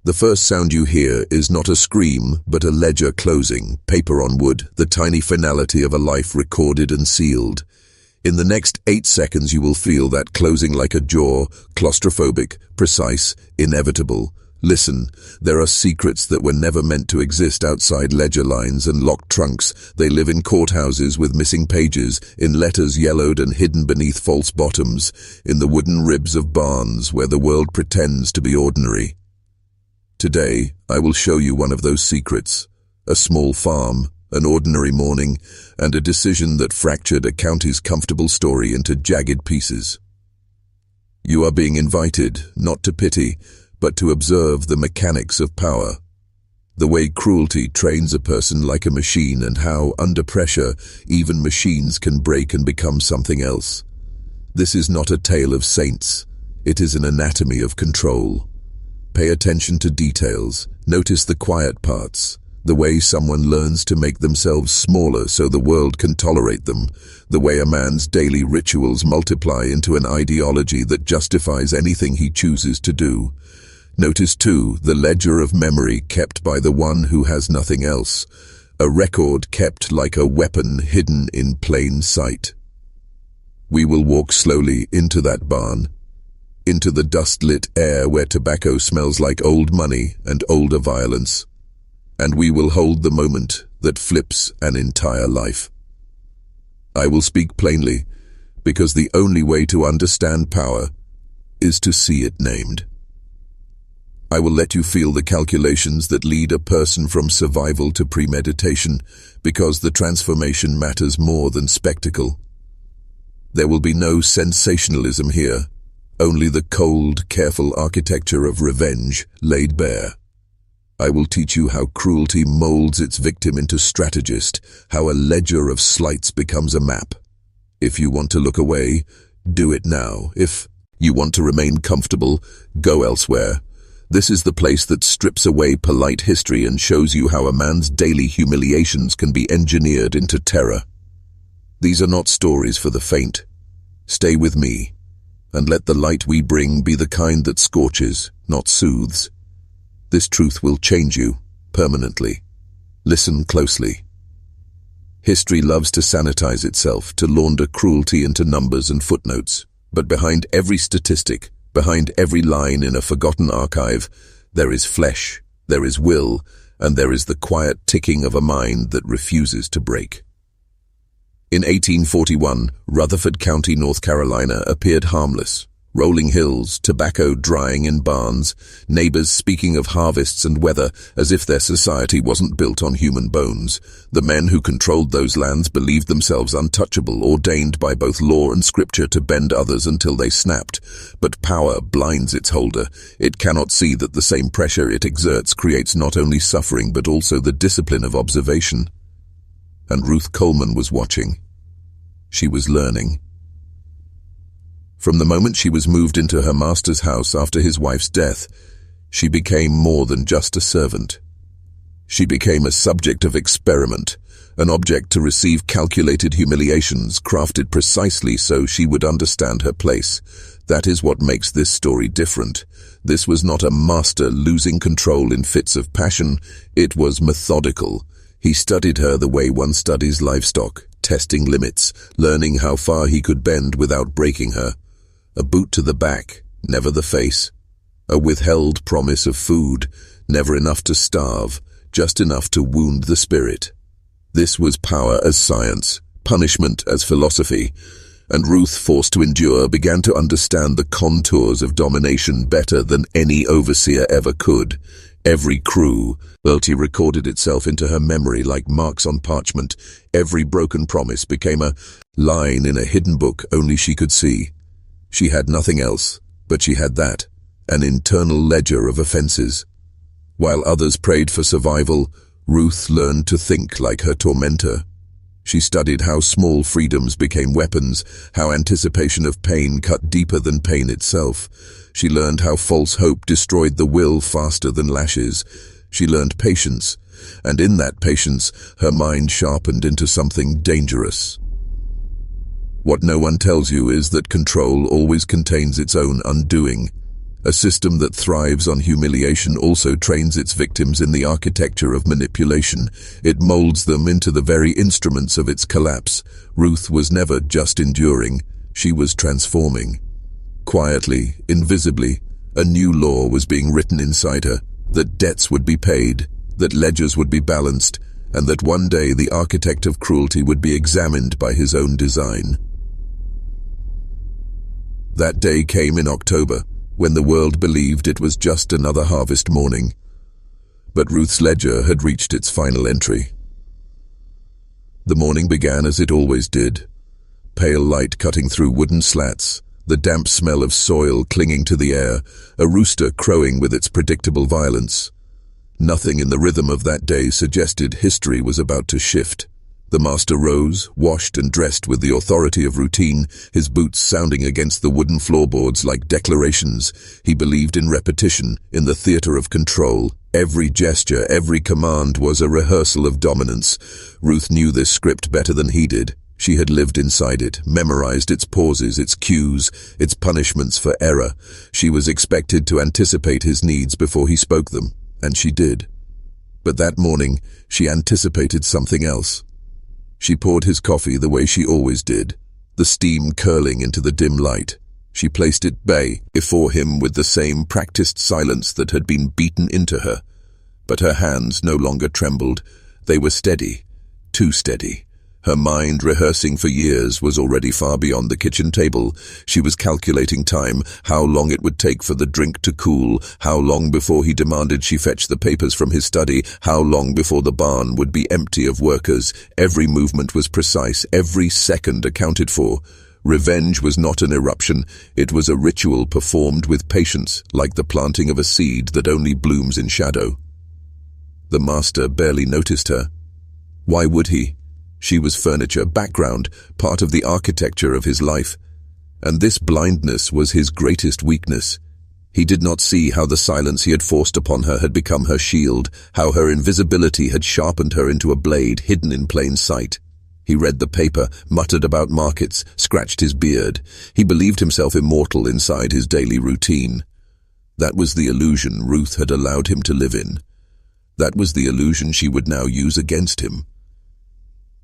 The first sound you hear is not a scream, but a ledger closing, paper on wood, the tiny finality of a life recorded and sealed. In the next 8 seconds you will feel that closing like a jaw, claustrophobic, precise, inevitable. Listen, there are secrets that were never meant to exist outside ledger lines and locked trunks. They live in courthouses with missing pages, in letters yellowed and hidden beneath false bottoms, in the wooden ribs of barns where the world pretends to be ordinary. Today, I will show you one of those secrets. A small farm, an ordinary morning, and a decision that fractured a county's comfortable story into jagged pieces. You are being invited, not to pity, but to observe the mechanics of power. The way cruelty trains a person like a machine, and how, under pressure, even machines can break and become something else. This is not a tale of saints. It is an anatomy of control. Pay attention to details. Notice the quiet parts. The way someone learns to make themselves smaller so the world can tolerate them. The way a man's daily rituals multiply into an ideology that justifies anything he chooses to do. Notice too the ledger of memory kept by the one who has nothing else. A record kept like a weapon hidden in plain sight. We will walk slowly into that barn, into the dust-lit air where tobacco smells like old money and older violence. And we will hold the moment that flips an entire life. I will speak plainly, because the only way to understand power is to see it named. I will let you feel the calculations that lead a person from survival to premeditation, because the transformation matters more than spectacle. There will be no sensationalism here, only the cold, careful architecture of revenge laid bare. I will teach you how cruelty molds its victim into strategist, how a ledger of slights becomes a map. If you want to look away, do it now. If you want to remain comfortable, go elsewhere. This is the place that strips away polite history and shows you how a man's daily humiliations can be engineered into terror. These are not stories for the faint. Stay with me, and let the light we bring be the kind that scorches, not soothes. This truth will change you, permanently. Listen closely. History loves to sanitize itself, to launder cruelty into numbers and footnotes. But behind every statistic, behind every line in a forgotten archive, there is flesh, there is will, and there is the quiet ticking of a mind that refuses to break. In 1841, Rutherford County, North Carolina, appeared harmless. Rolling hills, tobacco drying in barns, neighbors speaking of harvests and weather as if their society wasn't built on human bones. The men who controlled those lands believed themselves untouchable, ordained by both law and scripture to bend others until they snapped. But power blinds its holder. It cannot see that the same pressure it exerts creates not only suffering but also the discipline of observation. And Ruth Coleman was watching. She was learning. From the moment she was moved into her master's house after his wife's death, she became more than just a servant. She became a subject of experiment, an object to receive calculated humiliations crafted precisely so she would understand her place. That is what makes this story different. This was not a master losing control in fits of passion. It was methodical. He studied her the way one studies livestock, testing limits, learning how far he could bend without breaking her. A boot to the back, never the face. A withheld promise of food, never enough to starve, just enough to wound the spirit. This was power as science, punishment as philosophy, and Ruth, forced to endure, began to understand the contours of domination better than any overseer ever could. Every cruelty recorded itself into her memory like marks on parchment. Every broken promise became a line in a hidden book only she could see. She had nothing else, but she had that, an internal ledger of offenses. While others prayed for survival, Ruth learned to think like her tormentor. She studied how small freedoms became weapons, how anticipation of pain cut deeper than pain itself. She learned how false hope destroyed the will faster than lashes. She learned patience, and in that patience, her mind sharpened into something dangerous. What no one tells you is that control always contains its own undoing, A system that thrives on humiliation also trains its victims in the architecture of manipulation. It molds them into the very instruments of its collapse. Ruth was never just enduring, she was transforming. Quietly, invisibly, a new law was being written inside her, that debts would be paid, that ledgers would be balanced, and that one day the architect of cruelty would be examined by his own design. That day came in October, when the world believed it was just another harvest morning. But Ruth's ledger had reached its final entry. The morning began as it always did. Pale light cutting through wooden slats, the damp smell of soil clinging to the air, a rooster crowing with its predictable violence. Nothing in the rhythm of that day suggested history was about to shift. The master rose, washed and dressed with the authority of routine, his boots sounding against the wooden floorboards like declarations. He believed in repetition, in the theater of control. Every gesture, every command was a rehearsal of dominance. Ruth knew this script better than he did. She had lived inside it, memorized its pauses, its cues, its punishments for error. She was expected to anticipate his needs before he spoke them, and she did. But that morning, she anticipated something else. She poured his coffee the way she always did, the steam curling into the dim light. She placed it before him with the same practiced silence that had been beaten into her. But her hands no longer trembled. They were steady, too steady. Her mind, rehearsing for years, was already far beyond the kitchen table. She was calculating time, how long it would take for the drink to cool, how long before he demanded she fetch the papers from his study, how long before the barn would be empty of workers. Every movement was precise, every second accounted for. Revenge was not an eruption, it was a ritual performed with patience, like the planting of a seed that only blooms in shadow. The master barely noticed her. Why would he? She was furniture, background, part of the architecture of his life. And this blindness was his greatest weakness. He did not see how the silence he had forced upon her had become her shield, how her invisibility had sharpened her into a blade hidden in plain sight. He read the paper, muttered about markets, scratched his beard. He believed himself immortal inside his daily routine. That was the illusion Ruth had allowed him to live in. That was the illusion she would now use against him.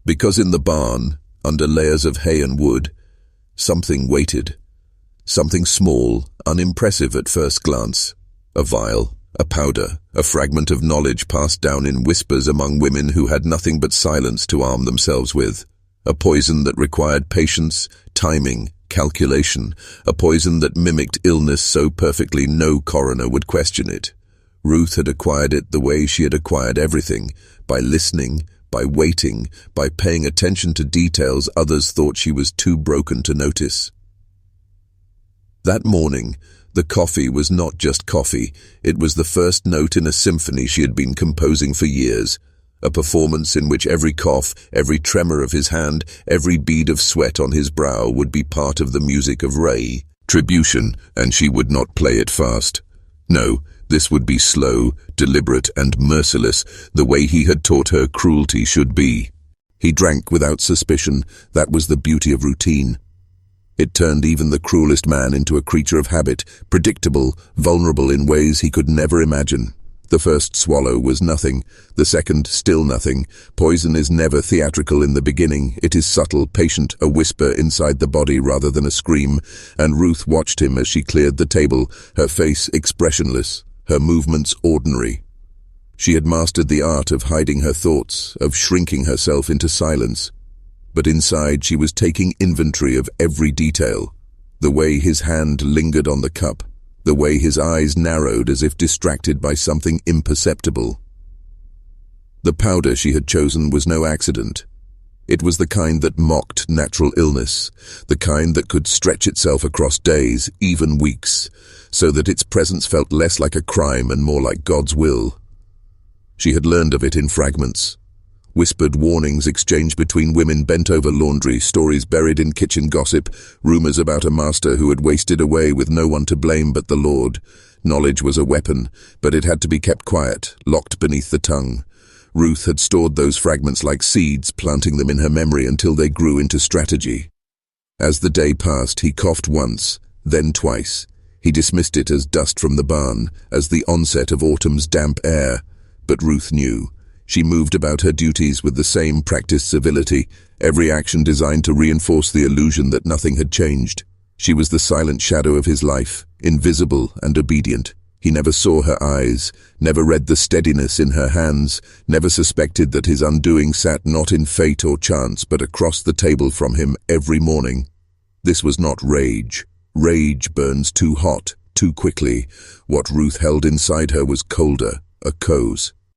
Because in the barn, under layers of hay and wood, something waited. Something small, unimpressive at first glance. A vial, a powder, a fragment of knowledge passed down in whispers among women who had nothing but silence to arm themselves with. A poison that required patience, timing, calculation. A poison that mimicked illness so perfectly no coroner would question it. Ruth had acquired it the way she had acquired everything, by listening, by waiting, by paying attention to details others thought she was too broken to notice. That morning, the coffee was not just coffee, it was the first note in a symphony she had been composing for years, a performance in which every cough, every tremor of his hand, every bead of sweat on his brow would be part of the music of retribution, and she would not play it fast. No, this would be slow, deliberate, and merciless, the way he had taught her cruelty should be. He drank without suspicion. That was the beauty of routine. It turned even the cruelest man into a creature of habit, predictable, vulnerable in ways he could never imagine. The first swallow was nothing, the second still nothing. Poison is never theatrical in the beginning. It is subtle, patient, a whisper inside the body rather than a scream. And Ruth watched him as she cleared the table, her face expressionless, her movements ordinary. She had mastered the art of hiding her thoughts, of shrinking herself into silence. But inside she was taking inventory of every detail. The way his hand lingered on the cup, the way his eyes narrowed as if distracted by something imperceptible. The powder she had chosen was no accident. It was the kind that mocked natural illness, the kind that could stretch itself across days, even weeks, so that its presence felt less like a crime and more like God's will. She had learned of it in fragments. Whispered warnings exchanged between women bent over laundry, stories buried in kitchen gossip, rumors about a master who had wasted away with no one to blame but the Lord. Knowledge was a weapon, but it had to be kept quiet, locked beneath the tongue. Ruth had stored those fragments like seeds, planting them in her memory until they grew into strategy. As the day passed, he coughed once, then twice. He dismissed it as dust from the barn, as the onset of autumn's damp air. But Ruth knew. She moved about her duties with the same practiced civility, every action designed to reinforce the illusion that nothing had changed. She was the silent shadow of his life, invisible and obedient. He never saw her eyes, never read the steadiness in her hands, never suspected that his undoing sat not in fate or chance, but across the table from him every morning. This was not rage. Rage burns too hot, too quickly. What Ruth held inside her was colder, a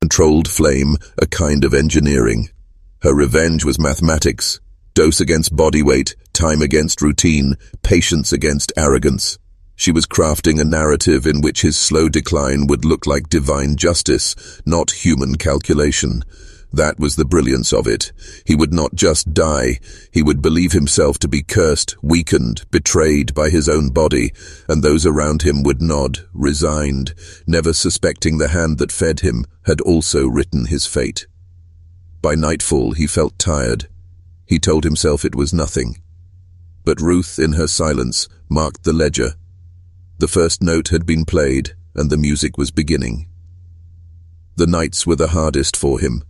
controlled flame, a kind of engineering. Her revenge was mathematics. Dose against body weight, time against routine, patience against arrogance. She was crafting a narrative in which his slow decline would look like divine justice, not human calculation. That was the brilliance of it. He would not just die. He would believe himself to be cursed, weakened, betrayed by his own body, and those around him would nod, resigned, never suspecting the hand that fed him had also written his fate. By nightfall he felt tired. He told himself it was nothing. But Ruth, in her silence, marked the ledger. The first note had been played, and the music was beginning. The nights were the hardest for him.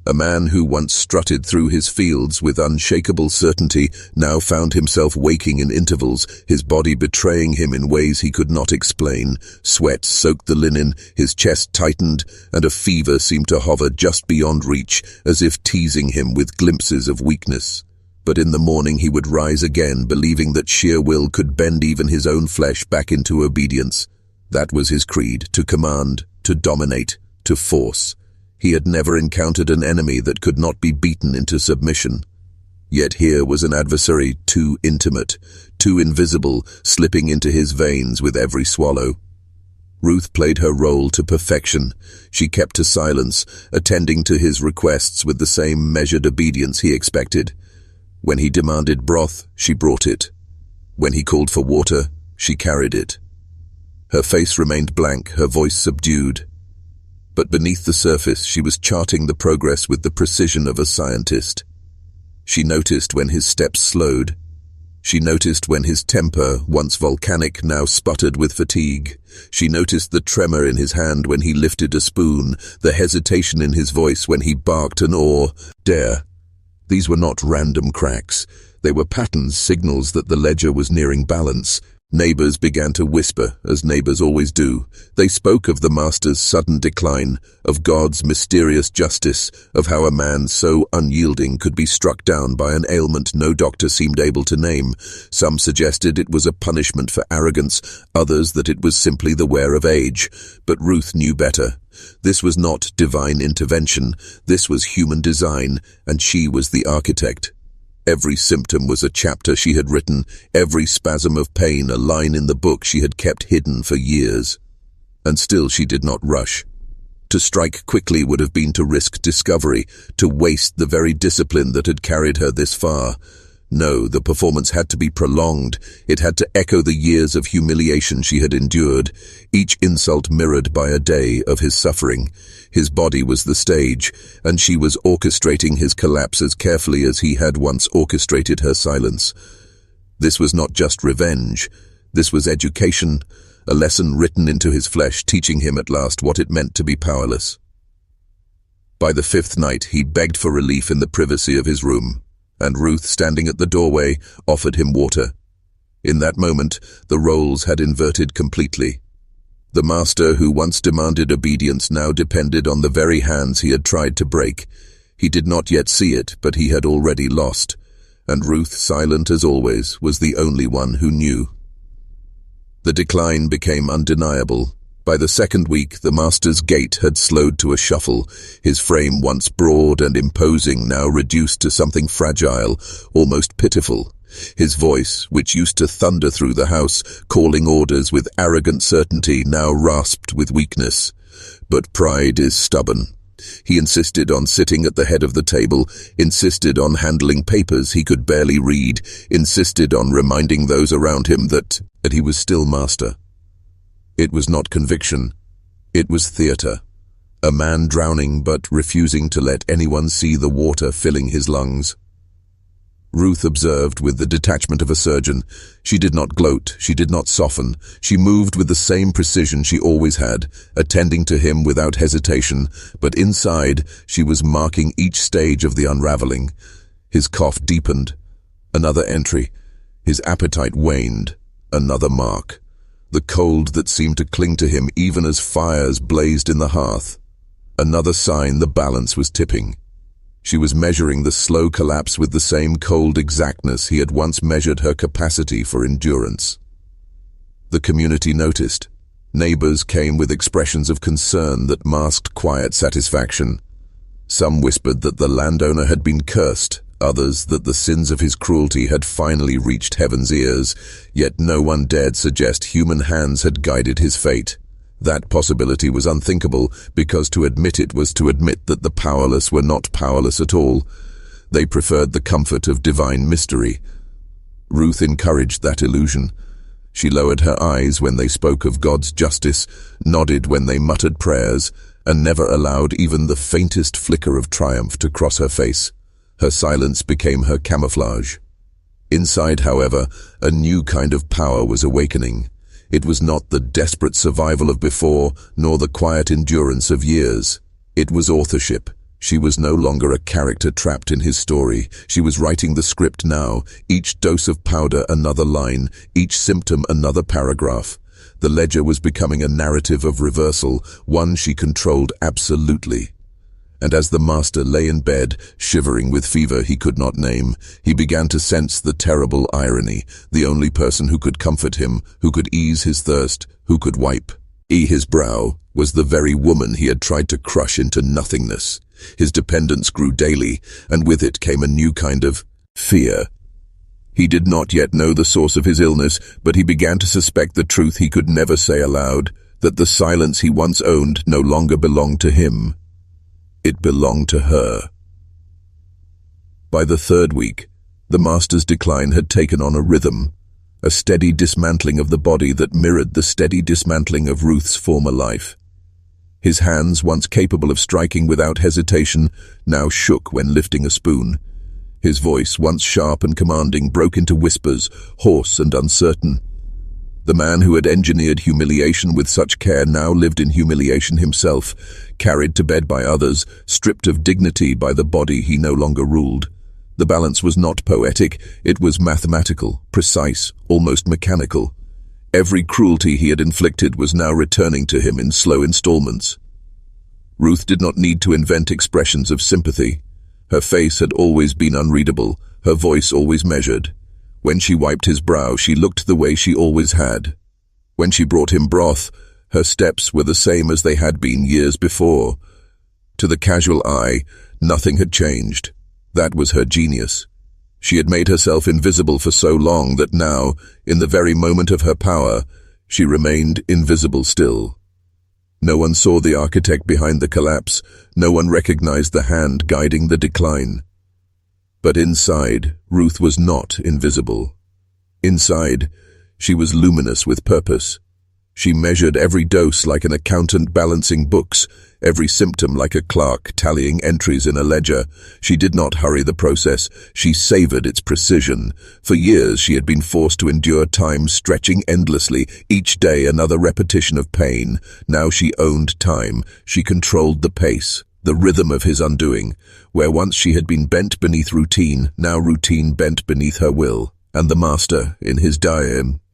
A man who once strutted through his fields with unshakable certainty now found himself waking in intervals, his body betraying him in ways he could not explain. Sweat soaked the linen, his chest tightened, and a fever seemed to hover just beyond reach, as if teasing him with glimpses of weakness. But in the morning he would rise again, believing that sheer will could bend even his own flesh back into obedience. That was his creed, to command, to dominate, to force. He had never encountered an enemy that could not be beaten into submission. Yet here was an adversary too intimate, too invisible, slipping into his veins with every swallow. Ruth played her role to perfection. She kept to silence, attending to his requests with the same measured obedience he expected. When he demanded broth, she brought it. When he called for water, she carried it. Her face remained blank, her voice subdued. But beneath the surface, she was charting the progress with the precision of a scientist. She noticed when his steps slowed. She noticed when his temper, once volcanic, now sputtered with fatigue. She noticed the tremor in his hand when he lifted a spoon, the hesitation in his voice when he barked an order. These were not random cracks. They were patterns, signals that the ledger was nearing balance. Neighbors began to whisper, as neighbors always do. They spoke of the master's sudden decline, of God's mysterious justice, of how a man so unyielding could be struck down by an ailment no doctor seemed able to name. Some suggested it was a punishment for arrogance, others that it was simply the wear of age. But Ruth knew better. This was not divine intervention, this was human design, and she was the architect. Every symptom was a chapter she had written, every spasm of pain a line in the book she had kept hidden for years. And still she did not rush. To strike quickly would have been to risk discovery, to waste the very discipline that had carried her this far. No, the performance had to be prolonged. It had to echo the years of humiliation she had endured, each insult mirrored by a day of his suffering. His body was the stage, and she was orchestrating his collapse as carefully as he had once orchestrated her silence. This was not just revenge. This was education, a lesson written into his flesh, teaching him at last what it meant to be powerless. By the fifth night, he begged for relief in the privacy of his room, and Ruth, standing at the doorway, offered him water. In that moment, the roles had inverted completely. The master who once demanded obedience now depended on the very hands he had tried to break. He did not yet see it, but he had already lost, and Ruth, silent as always, was the only one who knew. The decline became undeniable. By the second week, the master's gait had slowed to a shuffle, his frame once broad and imposing now reduced to something fragile, almost pitiful. His voice, which used to thunder through the house, calling orders with arrogant certainty, now rasped with weakness. But pride is stubborn. He insisted on sitting at the head of the table, insisted on handling papers he could barely read, insisted on reminding those around him that he was still master. It was not conviction. It was theater. A man drowning but refusing to let anyone see the water filling his lungs. Ruth observed with the detachment of a surgeon. She did not gloat, she did not soften. She moved with the same precision she always had, attending to him without hesitation, but inside she was marking each stage of the unraveling. His cough deepened. Another entry. His appetite waned. Another mark. The cold that seemed to cling to him even as fires blazed in the hearth. Another sign the balance was tipping. She was measuring the slow collapse with the same cold exactness he had once measured her capacity for endurance. The community noticed. Neighbors came with expressions of concern that masked quiet satisfaction. Some whispered that the landowner had been cursed, others that the sins of his cruelty had finally reached heaven's ears, yet no one dared suggest human hands had guided his fate. That possibility was unthinkable, because to admit it was to admit that the powerless were not powerless at all. They preferred the comfort of divine mystery. Ruth encouraged that illusion. She lowered her eyes when they spoke of God's justice, nodded when they muttered prayers, and never allowed even the faintest flicker of triumph to cross her face. Her silence became her camouflage. Inside, however, a new kind of power was awakening. It was not the desperate survival of before, nor the quiet endurance of years. It was authorship. She was no longer a character trapped in his story. She was writing the script now, each dose of powder another line, each symptom another paragraph. The ledger was becoming a narrative of reversal, one she controlled absolutely. And as the master lay in bed, shivering with fever he could not name, he began to sense the terrible irony. The only person who could comfort him, who could ease his thirst, who could wipe his brow, was the very woman he had tried to crush into nothingness. His dependence grew daily, and with it came a new kind of fear. He did not yet know the source of his illness, but he began to suspect the truth he could never say aloud, that the silence he once owned no longer belonged to him. It belonged to her. By the third week, the master's decline had taken on a rhythm, a steady dismantling of the body that mirrored the steady dismantling of Ruth's former life. His hands, once capable of striking without hesitation, now shook when lifting a spoon. His voice, once sharp and commanding, broke into whispers, hoarse and uncertain. The man who had engineered humiliation with such care now lived in humiliation himself, carried to bed by others, stripped of dignity by the body he no longer ruled. The balance was not poetic, it was mathematical, precise, almost mechanical. Every cruelty he had inflicted was now returning to him in slow installments. Ruth did not need to invent expressions of sympathy. Her face had always been unreadable, her voice always measured. When she wiped his brow, she looked the way she always had. When she brought him broth, her steps were the same as they had been years before. To the casual eye, nothing had changed. That was her genius. She had made herself invisible for so long that now, in the very moment of her power, she remained invisible still. No one saw the architect behind the collapse, no one recognized the hand guiding the decline. But inside, Ruth was not invisible. Inside, she was luminous with purpose. She measured every dose like an accountant balancing books, every symptom like a clerk tallying entries in a ledger. She did not hurry the process, she savored its precision. For years she had been forced to endure time stretching endlessly, each day another repetition of pain. Now she owned time, she controlled the pace, the rhythm of his undoing. Where once she had been bent beneath routine, now routine bent beneath her will. And the master, in his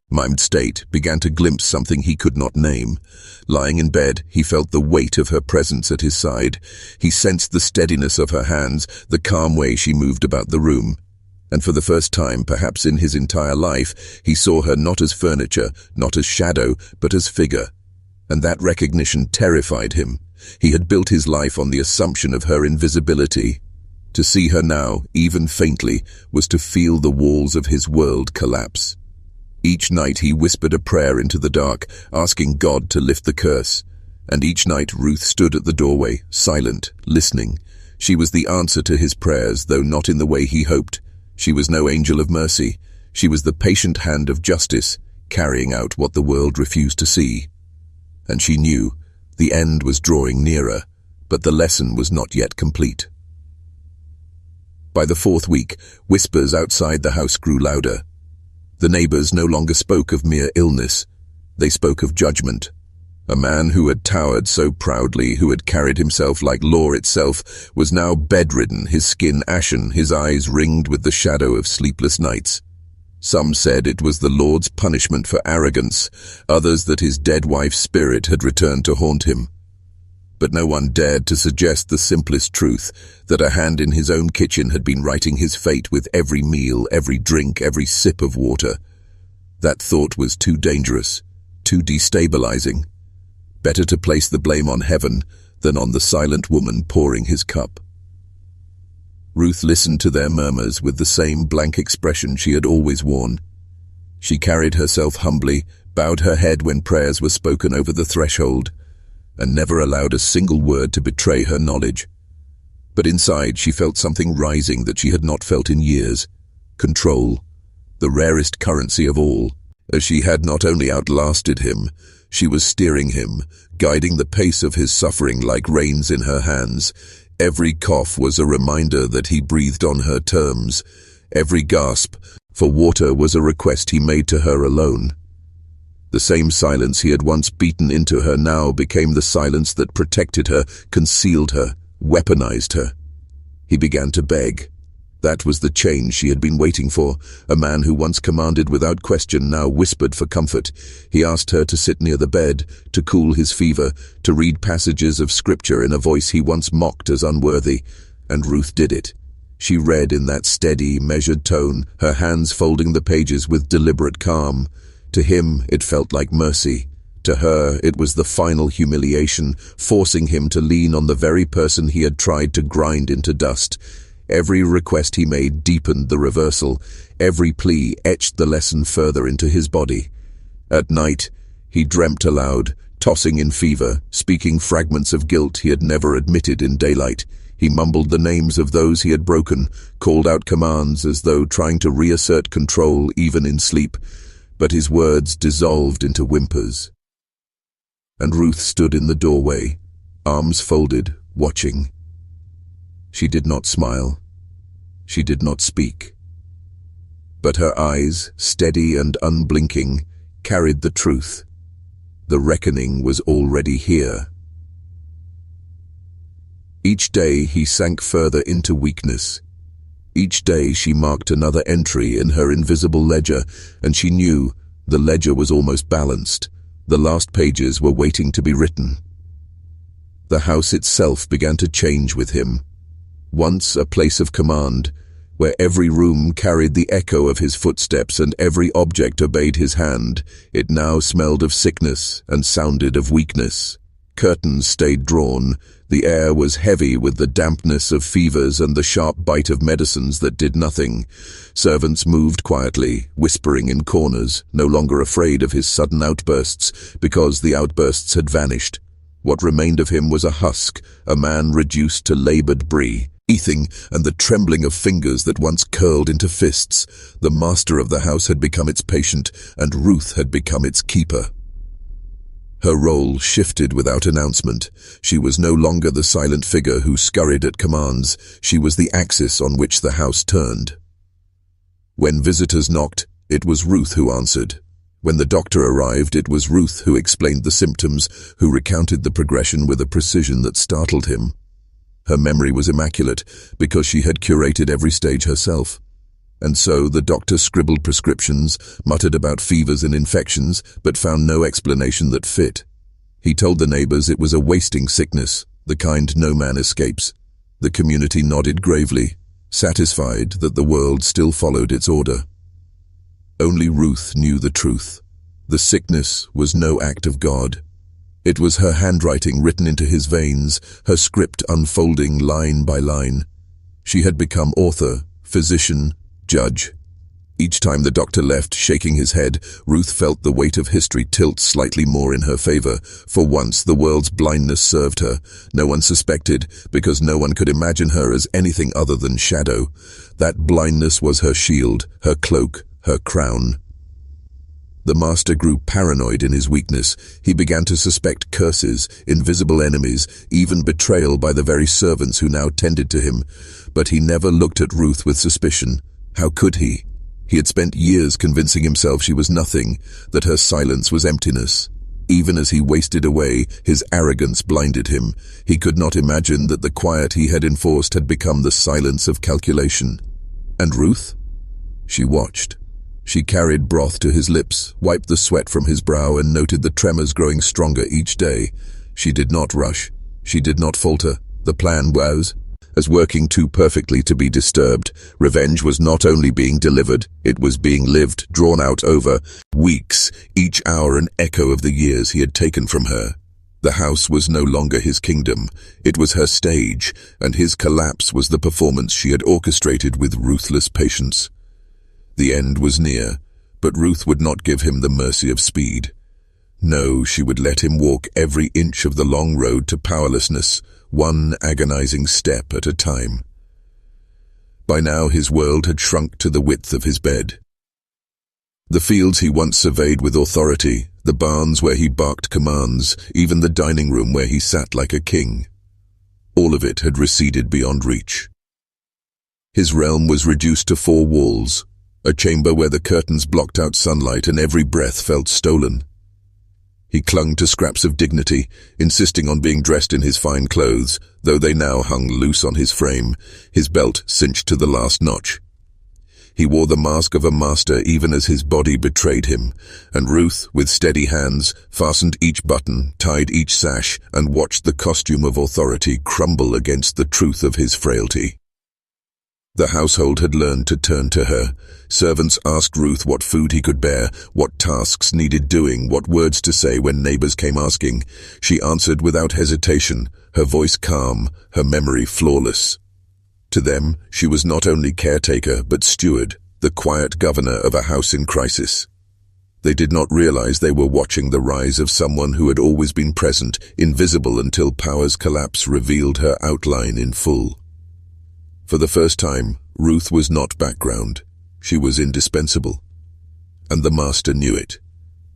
mimed state, began to glimpse something he could not name. Lying in bed, he felt the weight of her presence at his side. He sensed the steadiness of her hands, the calm way she moved about the room. And for the first time, perhaps in his entire life, he saw her not as furniture, not as shadow, but as figure. And that recognition terrified him. He had built his life on the assumption of her invisibility. To see her now, even faintly, was to feel the walls of his world collapse. Each night he whispered a prayer into the dark, asking God to lift the curse. And each night Ruth stood at the doorway, silent, listening. She was the answer to his prayers, though not in the way he hoped. She was no angel of mercy. She was the patient hand of justice, carrying out what the world refused to see. And she knew the end was drawing nearer, but the lesson was not yet complete. By the fourth week, whispers outside the house grew louder. The neighbors no longer spoke of mere illness. They spoke of judgment. A man who had towered so proudly, who had carried himself like law itself, was now bedridden, his skin ashen, his eyes ringed with the shadow of sleepless nights. Some said it was the Lord's punishment for arrogance, others that his dead wife's spirit had returned to haunt him. But no one dared to suggest the simplest truth, that a hand in his own kitchen had been writing his fate with every meal, every drink, every sip of water. That thought was too dangerous, too destabilizing. Better to place the blame on heaven than on the silent woman pouring his cup. Ruth listened to their murmurs with the same blank expression she had always worn. She carried herself humbly, bowed her head when prayers were spoken over the threshold, and never allowed a single word to betray her knowledge. But inside she felt something rising that she had not felt in years. Control, the rarest currency of all. As she had not only outlasted him, she was steering him, guiding the pace of his suffering like reins in her hands. Every cough was a reminder that he breathed on her terms. Every gasp for water was a request he made to her alone. The same silence he had once beaten into her now became the silence that protected her, concealed her, weaponized her. He began to beg. That was the change she had been waiting for. A man who once commanded without question now whispered for comfort. He asked her to sit near the bed, to cool his fever, to read passages of scripture in a voice he once mocked as unworthy. And Ruth did it. She read in that steady, measured tone, her hands folding the pages with deliberate calm. To him, it felt like mercy. To her, it was the final humiliation, forcing him to lean on the very person he had tried to grind into dust. Every request he made deepened the reversal. Every plea etched the lesson further into his body. At night, he dreamt aloud, tossing in fever, speaking fragments of guilt he had never admitted in daylight. He mumbled the names of those he had broken, called out commands as though trying to reassert control even in sleep. But his words dissolved into whimpers. And Ruth stood in the doorway, arms folded, watching. She did not smile. She did not speak. But her eyes, steady and unblinking, carried the truth. The reckoning was already here. Each day he sank further into weakness. Each day she marked another entry in her invisible ledger, and she knew the ledger was almost balanced. The last pages were waiting to be written. The house itself began to change with him. Once a place of command, where every room carried the echo of his footsteps and every object obeyed his hand, it now smelled of sickness and sounded of weakness. Curtains stayed drawn. The air was heavy with the dampness of fevers and the sharp bite of medicines that did nothing. Servants moved quietly, whispering in corners, no longer afraid of his sudden outbursts, because the outbursts had vanished. What remained of him was a husk, a man reduced to labored breathing, and the trembling of fingers that once curled into fists. The master of the house had become its patient, and Ruth had become its keeper. Her role shifted without announcement. She was no longer the silent figure who scurried at commands. She was the axis on which the house turned. When visitors knocked, it was Ruth who answered. When the doctor arrived, it was Ruth who explained the symptoms, who recounted the progression with a precision that startled him. Her memory was immaculate, because she had curated every stage herself. And so the doctor scribbled prescriptions, muttered about fevers and infections, but found no explanation that fit. He told the neighbors it was a wasting sickness, the kind no man escapes. The community nodded gravely, satisfied that the world still followed its order. Only Ruth knew the truth. The sickness was no act of God. It was her handwriting written into his veins, her script unfolding line by line. She had become author, physician, judge. Each time the doctor left, shaking his head, Ruth felt the weight of history tilt slightly more in her favor. For once, the world's blindness served her. No one suspected, because no one could imagine her as anything other than shadow. That blindness was her shield, her cloak, her crown. The master grew paranoid in his weakness. He began to suspect curses, invisible enemies, even betrayal by the very servants who now tended to him. But he never looked at Ruth with suspicion. How could he? He had spent years convincing himself she was nothing, that her silence was emptiness. Even as he wasted away, his arrogance blinded him. He could not imagine that the quiet he had enforced had become the silence of calculation. And Ruth? She watched. She carried broth to his lips, wiped the sweat from his brow, and noted the tremors growing stronger each day. She did not rush. She did not falter. The plan was, as working too perfectly to be disturbed. Revenge was not only being delivered, it was being lived, drawn out over weeks, each hour an echo of the years he had taken from her. The house was no longer his kingdom. It was her stage, and his collapse was the performance she had orchestrated with ruthless patience. The end was near, but Ruth would not give him the mercy of speed. No, she would let him walk every inch of the long road to powerlessness, one agonizing step at a time. By now his world had shrunk to the width of his bed. The fields he once surveyed with authority, the barns where he barked commands, even the dining room where he sat like a king. All of it had receded beyond reach. His realm was reduced to 4 walls, a chamber where the curtains blocked out sunlight and every breath felt stolen. He clung to scraps of dignity, insisting on being dressed in his fine clothes, though they now hung loose on his frame, his belt cinched to the last notch. He wore the mask of a master even as his body betrayed him, and Ruth, with steady hands, fastened each button, tied each sash, and watched the costume of authority crumble against the truth of his frailty. The household had learned to turn to her. Servants asked Ruth what food he could bear, what tasks needed doing, what words to say when neighbors came asking. She answered without hesitation, her voice calm, her memory flawless. To them, she was not only caretaker but steward, the quiet governor of a house in crisis. They did not realize they were watching the rise of someone who had always been present, invisible until power's collapse revealed her outline in full. For the first time, Ruth was not background. She was indispensable. And the master knew it.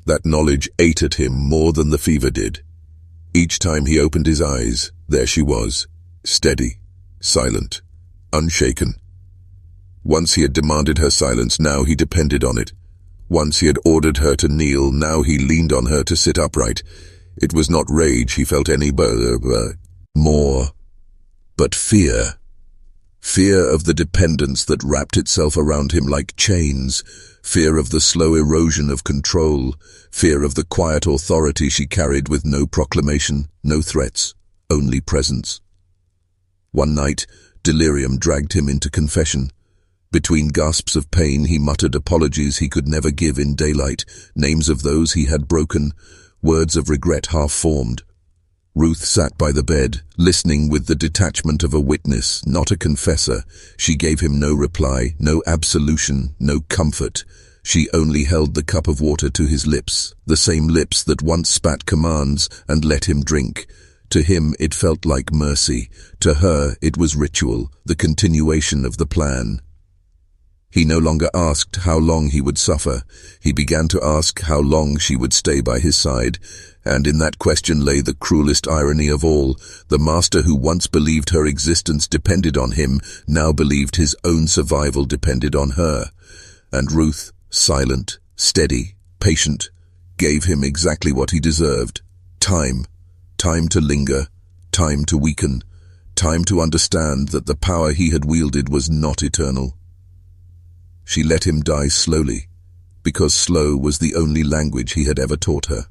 That knowledge ate at him more than the fever did. Each time he opened his eyes, there she was, steady, silent, unshaken. Once he had demanded her silence, now he depended on it. Once he had ordered her to kneel, now he leaned on her to sit upright. It was not rage he felt any more, but fear. Fear of the dependence that wrapped itself around him like chains, fear of the slow erosion of control, fear of the quiet authority she carried with no proclamation, no threats, only presence. One night, delirium dragged him into confession. Between gasps of pain, he muttered apologies he could never give in daylight, names of those he had broken, words of regret half-formed. Ruth sat by the bed, listening with the detachment of a witness, not a confessor. She gave him no reply, no absolution, no comfort. She only held the cup of water to his lips, the same lips that once spat commands and let him drink. To him it felt like mercy. To her it was ritual, the continuation of the plan. He no longer asked how long he would suffer. He began to ask how long she would stay by his side. And in that question lay the cruelest irony of all. The master who once believed her existence depended on him, now believed his own survival depended on her. And Ruth, silent, steady, patient, gave him exactly what he deserved. Time. Time to linger. Time to weaken. Time to understand that the power he had wielded was not eternal. She let him die slowly, because slow was the only language he had ever taught her.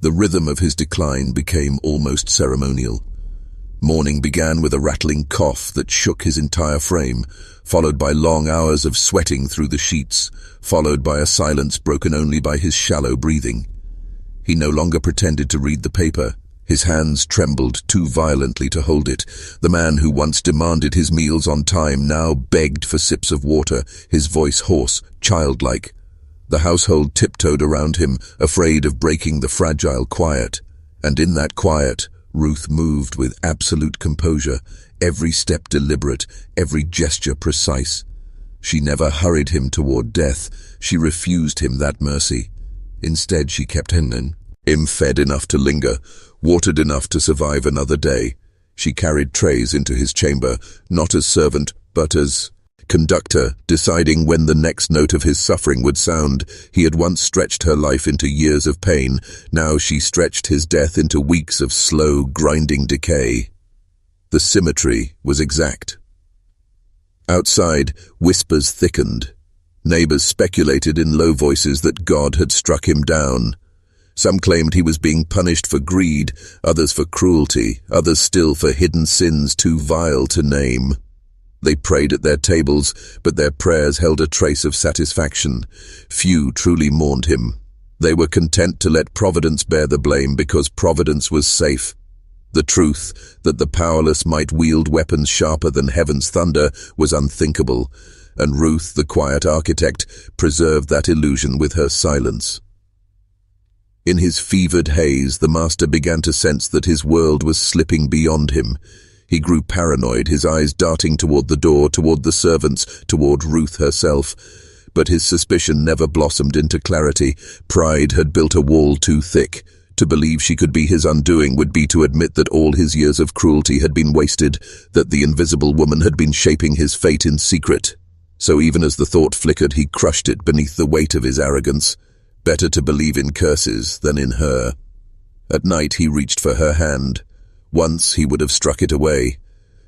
The rhythm of his decline became almost ceremonial. Morning began with a rattling cough that shook his entire frame, followed by long hours of sweating through the sheets, followed by a silence broken only by his shallow breathing. He no longer pretended to read the paper. His hands trembled too violently to hold it. The man who once demanded his meals on time now begged for sips of water, his voice hoarse, childlike. The household tiptoed around him, afraid of breaking the fragile quiet. And in that quiet, Ruth moved with absolute composure, every step deliberate, every gesture precise. She never hurried him toward death. She refused him that mercy. Instead, she kept him fed enough to linger, watered enough to survive another day. She carried trays into his chamber, not as servant, but as conductor, deciding when the next note of his suffering would sound. He had once stretched her life into years of pain. Now she stretched his death into weeks of slow, grinding decay. The symmetry was exact. Outside, whispers thickened. Neighbors speculated in low voices that God had struck him down. Some claimed he was being punished for greed, others for cruelty, others still for hidden sins too vile to name. They prayed at their tables, but their prayers held a trace of satisfaction. Few truly mourned him. They were content to let Providence bear the blame because Providence was safe. The truth that the powerless might wield weapons sharper than heaven's thunder was unthinkable, and Ruth, the quiet architect, preserved that illusion with her silence. In his fevered haze, the master began to sense that his world was slipping beyond him. He grew paranoid, his eyes darting toward the door, toward the servants, toward Ruth herself. But his suspicion never blossomed into clarity. Pride had built a wall too thick. To believe she could be his undoing would be to admit that all his years of cruelty had been wasted, that the invisible woman had been shaping his fate in secret. So even as the thought flickered, he crushed it beneath the weight of his arrogance. Better to believe in curses than in her. At night he reached for her hand. Once he would have struck it away.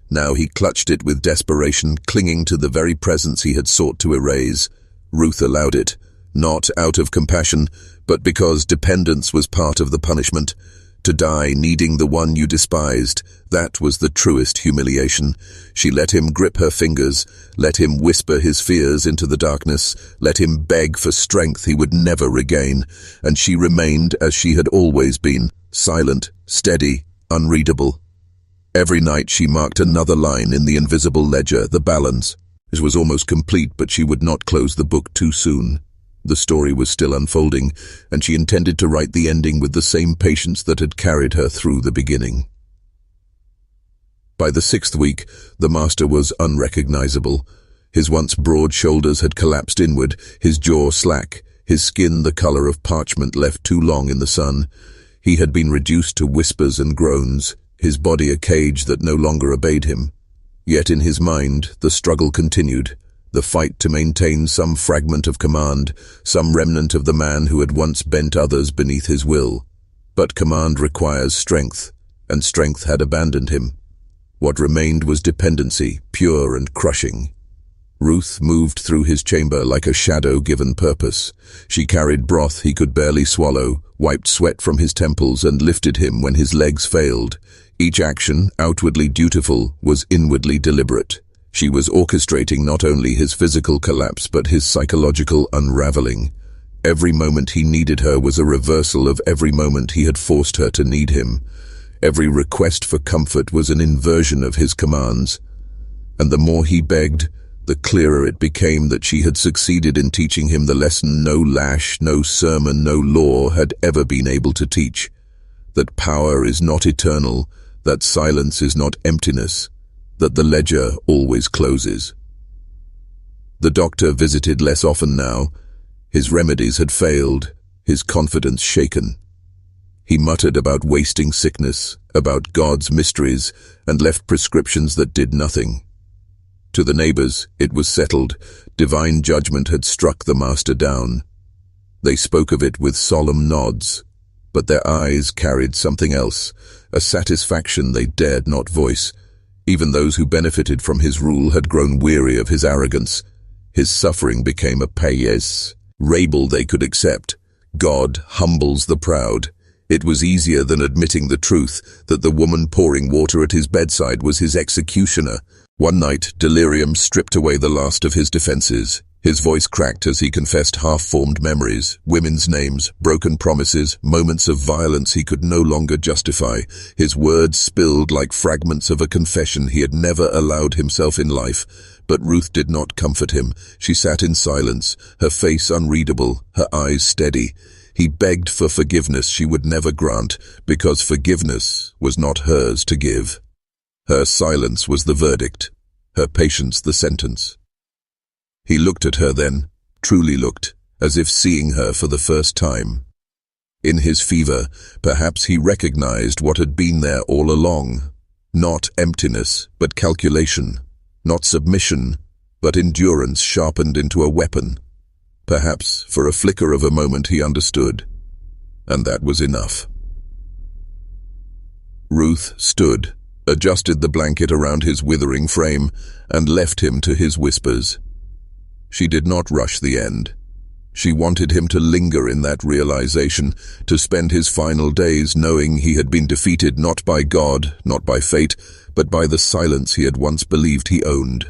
Now he clutched it with desperation, clinging to the very presence he had sought to erase. Ruth allowed it, not out of compassion, but because dependence was part of the punishment. To die needing the one you despised, that was the truest humiliation. She let him grip her fingers, let him whisper his fears into the darkness, let him beg for strength he would never regain, and she remained as she had always been, silent, steady, unreadable. Every night she marked another line in the invisible ledger, the balance. It was almost complete, but she would not close the book too soon. The story was still unfolding, and she intended to write the ending with the same patience that had carried her through the beginning. By the 6th week, the master was unrecognizable. His once broad shoulders had collapsed inward, his jaw slack, his skin the color of parchment left too long in the sun. He had been reduced to whispers and groans, his body a cage that no longer obeyed him. Yet in his mind, the struggle continued. The fight to maintain some fragment of command, some remnant of the man who had once bent others beneath his will. But command requires strength, and strength had abandoned him. What remained was dependency, pure and crushing. Ruth moved through his chamber like a shadow given purpose. She carried broth he could barely swallow, wiped sweat from his temples, and lifted him when his legs failed. Each action, outwardly dutiful, was inwardly deliberate. She was orchestrating not only his physical collapse but his psychological unraveling. Every moment he needed her was a reversal of every moment he had forced her to need him. Every request for comfort was an inversion of his commands. And the more he begged, the clearer it became that she had succeeded in teaching him the lesson no lash, no sermon, no law had ever been able to teach. That power is not eternal, that silence is not emptiness, that the ledger always closes. The doctor visited less often now. His remedies had failed, his confidence shaken. He muttered about wasting sickness, about God's mysteries, and left prescriptions that did nothing. To the neighbors, it was settled. Divine judgment had struck the master down. They spoke of it with solemn nods, but their eyes carried something else, a satisfaction they dared not voice. Even those who benefited from his rule had grown weary of his arrogance. His suffering became a payes, rabble they could accept. God humbles the proud. It was easier than admitting the truth that the woman pouring water at his bedside was his executioner. One night, delirium stripped away the last of his defenses. His voice cracked as he confessed half-formed memories, women's names, broken promises, moments of violence he could no longer justify. His words spilled like fragments of a confession he had never allowed himself in life. But Ruth did not comfort him. She sat in silence, her face unreadable, her eyes steady. He begged for forgiveness she would never grant, because forgiveness was not hers to give. Her silence was the verdict, her patience the sentence. He looked at her then, truly looked, as if seeing her for the first time. In his fever, perhaps he recognized what had been there all along. Not emptiness, but calculation. Not submission, but endurance sharpened into a weapon. Perhaps, for a flicker of a moment, he understood. And that was enough. Ruth stood, adjusted the blanket around his withering frame, and left him to his whispers. She did not rush the end. She wanted him to linger in that realization, to spend his final days knowing he had been defeated not by God, not by fate, but by the silence he had once believed he owned.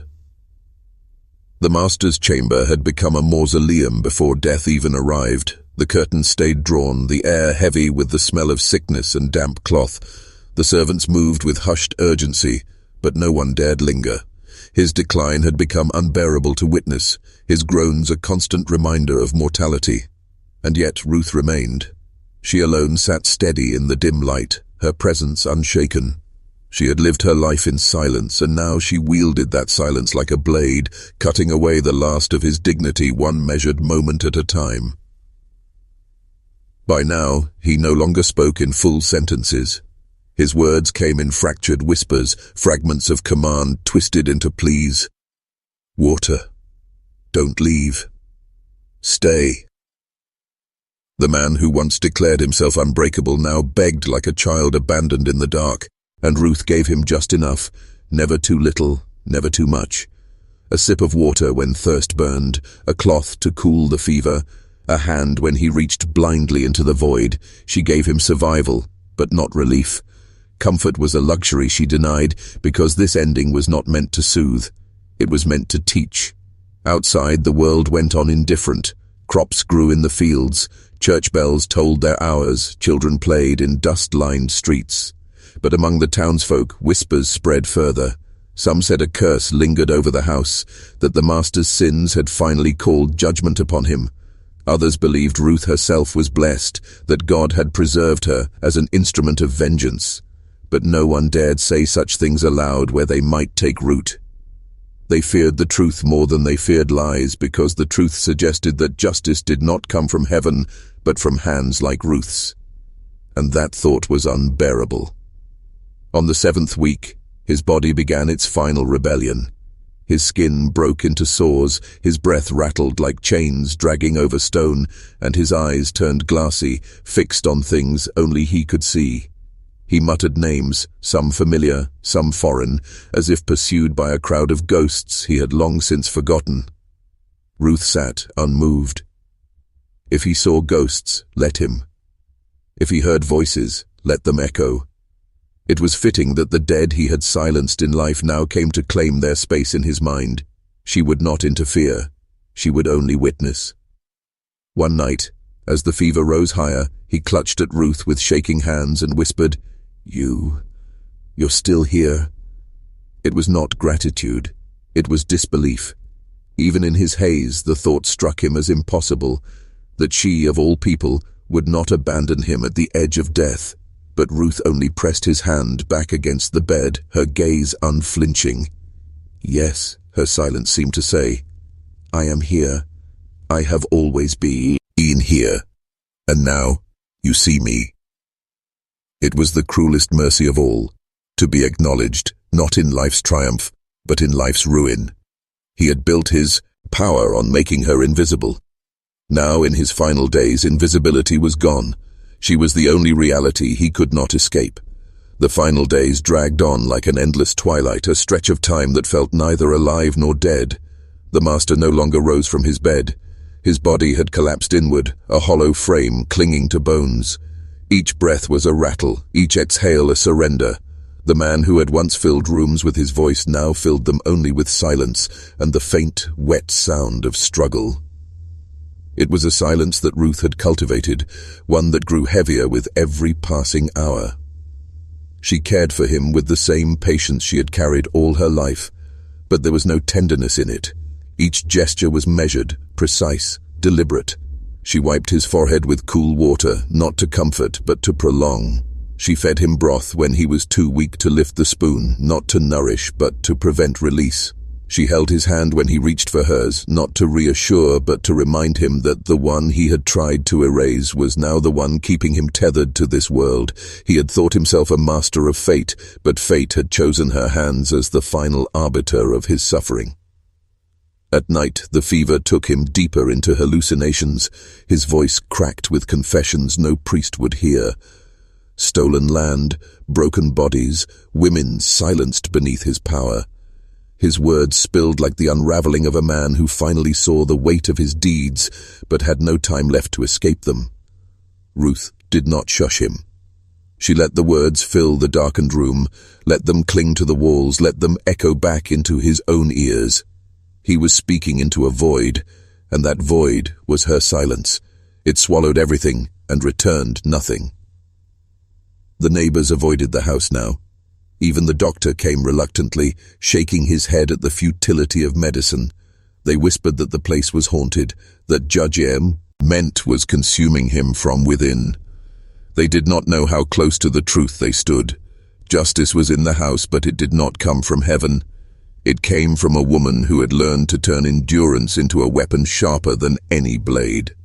The master's chamber had become a mausoleum before death even arrived. The curtains stayed drawn, the air heavy with the smell of sickness and damp cloth. The servants moved with hushed urgency, but no one dared linger. His decline had become unbearable to witness, his groans a constant reminder of mortality. And yet Ruth remained. She alone sat steady in the dim light, her presence unshaken. She had lived her life in silence, and now she wielded that silence like a blade, cutting away the last of his dignity one measured moment at a time. By now, he no longer spoke in full sentences. His words came in fractured whispers, fragments of command twisted into pleas. Water. Don't leave. Stay. The man who once declared himself unbreakable now begged like a child abandoned in the dark, and Ruth gave him just enough, never too little, never too much. A sip of water when thirst burned, a cloth to cool the fever, a hand when he reached blindly into the void. She gave him survival, but not relief. Comfort was a luxury she denied, because this ending was not meant to soothe. It was meant to teach. Outside, the world went on indifferent. Crops grew in the fields, church bells tolled their hours, children played in dust-lined streets. But among the townsfolk, whispers spread further. Some said a curse lingered over the house, that the master's sins had finally called judgment upon him. Others believed Ruth herself was blessed, that God had preserved her as an instrument of vengeance. But no one dared say such things aloud where they might take root. They feared the truth more than they feared lies, because the truth suggested that justice did not come from heaven, but from hands like Ruth's. And that thought was unbearable. On the 7th week, his body began its final rebellion. His skin broke into sores, his breath rattled like chains dragging over stone, and his eyes turned glassy, fixed on things only he could see. He muttered names, some familiar, some foreign, as if pursued by a crowd of ghosts he had long since forgotten. Ruth sat, unmoved. If he saw ghosts, let him. If he heard voices, let them echo. It was fitting that the dead he had silenced in life now came to claim their space in his mind. She would not interfere. She would only witness. One night, as the fever rose higher, he clutched at Ruth with shaking hands and whispered, You're still here." It was not gratitude. It was disbelief. Even in his haze, the thought struck him as impossible, that she, of all people, would not abandon him at the edge of death. But Ruth only pressed his hand back against the bed, her gaze unflinching. "Yes," her silence seemed to say. "I am here. I have always been here. And now, you see me." It was the cruelest mercy of all, to be acknowledged, not in life's triumph, but in life's ruin. He had built his power on making her invisible. Now, in his final days, invisibility was gone. She was the only reality he could not escape. The final days dragged on like an endless twilight, a stretch of time that felt neither alive nor dead. The master no longer rose from his bed. His body had collapsed inward, a hollow frame clinging to bones. Each breath was a rattle, each exhale a surrender. The man who had once filled rooms with his voice now filled them only with silence and the faint, wet sound of struggle. It was a silence that Ruth had cultivated, one that grew heavier with every passing hour. She cared for him with the same patience she had carried all her life, but there was no tenderness in it. Each gesture was measured, precise, deliberate. She wiped his forehead with cool water, not to comfort, but to prolong. She fed him broth when he was too weak to lift the spoon, not to nourish, but to prevent release. She held his hand when he reached for hers, not to reassure but to remind him that the one he had tried to erase was now the one keeping him tethered to this world. He had thought himself a master of fate, but fate had chosen her hands as the final arbiter of his suffering. At night, the fever took him deeper into hallucinations, his voice cracked with confessions no priest would hear. Stolen land, broken bodies, women silenced beneath his power. His words spilled like the unraveling of a man who finally saw the weight of his deeds, but had no time left to escape them. Ruth did not shush him. She let the words fill the darkened room, let them cling to the walls, let them echo back into his own ears. He was speaking into a void, and that void was her silence. It swallowed everything and returned nothing. The neighbors avoided the house now. Even the doctor came reluctantly, shaking his head at the futility of medicine. They whispered that the place was haunted, that Judge M. meant was consuming him from within. They did not know how close to the truth they stood. Justice was in the house, but it did not come from heaven. It came from a woman who had learned to turn endurance into a weapon sharper than any blade.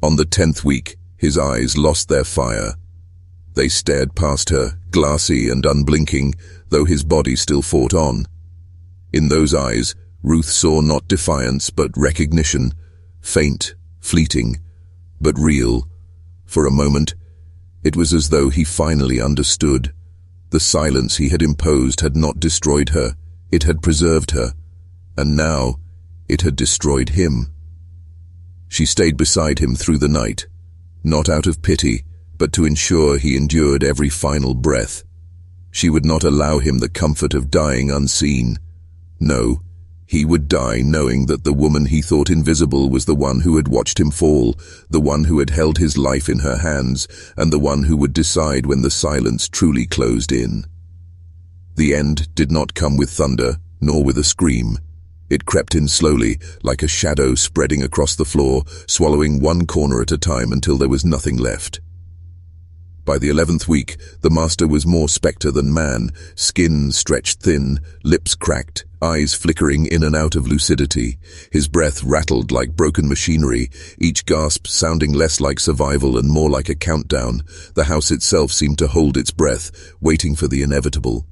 On the 10th week, his eyes lost their fire. They stared past her, glassy and unblinking, though his body still fought on. In those eyes, Ruth saw not defiance but recognition, faint, fleeting, but real. For a moment, it was as though he finally understood. The silence he had imposed had not destroyed her, it had preserved her, and now it had destroyed him. She stayed beside him through the night, not out of pity, but to ensure he endured every final breath. She would not allow him the comfort of dying unseen. No, he would die knowing that the woman he thought invisible was the one who had watched him fall, the one who had held his life in her hands, and the one who would decide when the silence truly closed in. The end did not come with thunder, nor with a scream. It crept in slowly, like a shadow spreading across the floor, swallowing one corner at a time until there was nothing left. By the 11th week, the master was more spectre than man, skin stretched thin, lips cracked, eyes flickering in and out of lucidity. His breath rattled like broken machinery, each gasp sounding less like survival and more like a countdown. The house itself seemed to hold its breath, waiting for the inevitable.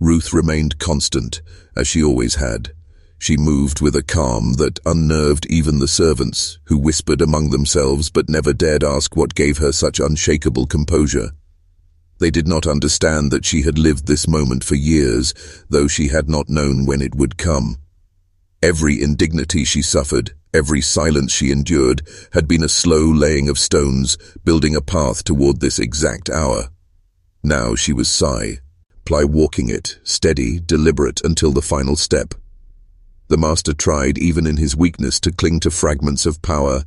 Ruth remained constant, as she always had. She moved with a calm that unnerved even the servants, who whispered among themselves but never dared ask what gave her such unshakable composure. They did not understand that she had lived this moment for years, though she had not known when it would come. Every indignity she suffered, every silence she endured, had been a slow laying of stones, building a path toward this exact hour. Now she was Sai, Ply walking it, steady, deliberate until the final step. The master tried, even in his weakness, to cling to fragments of power.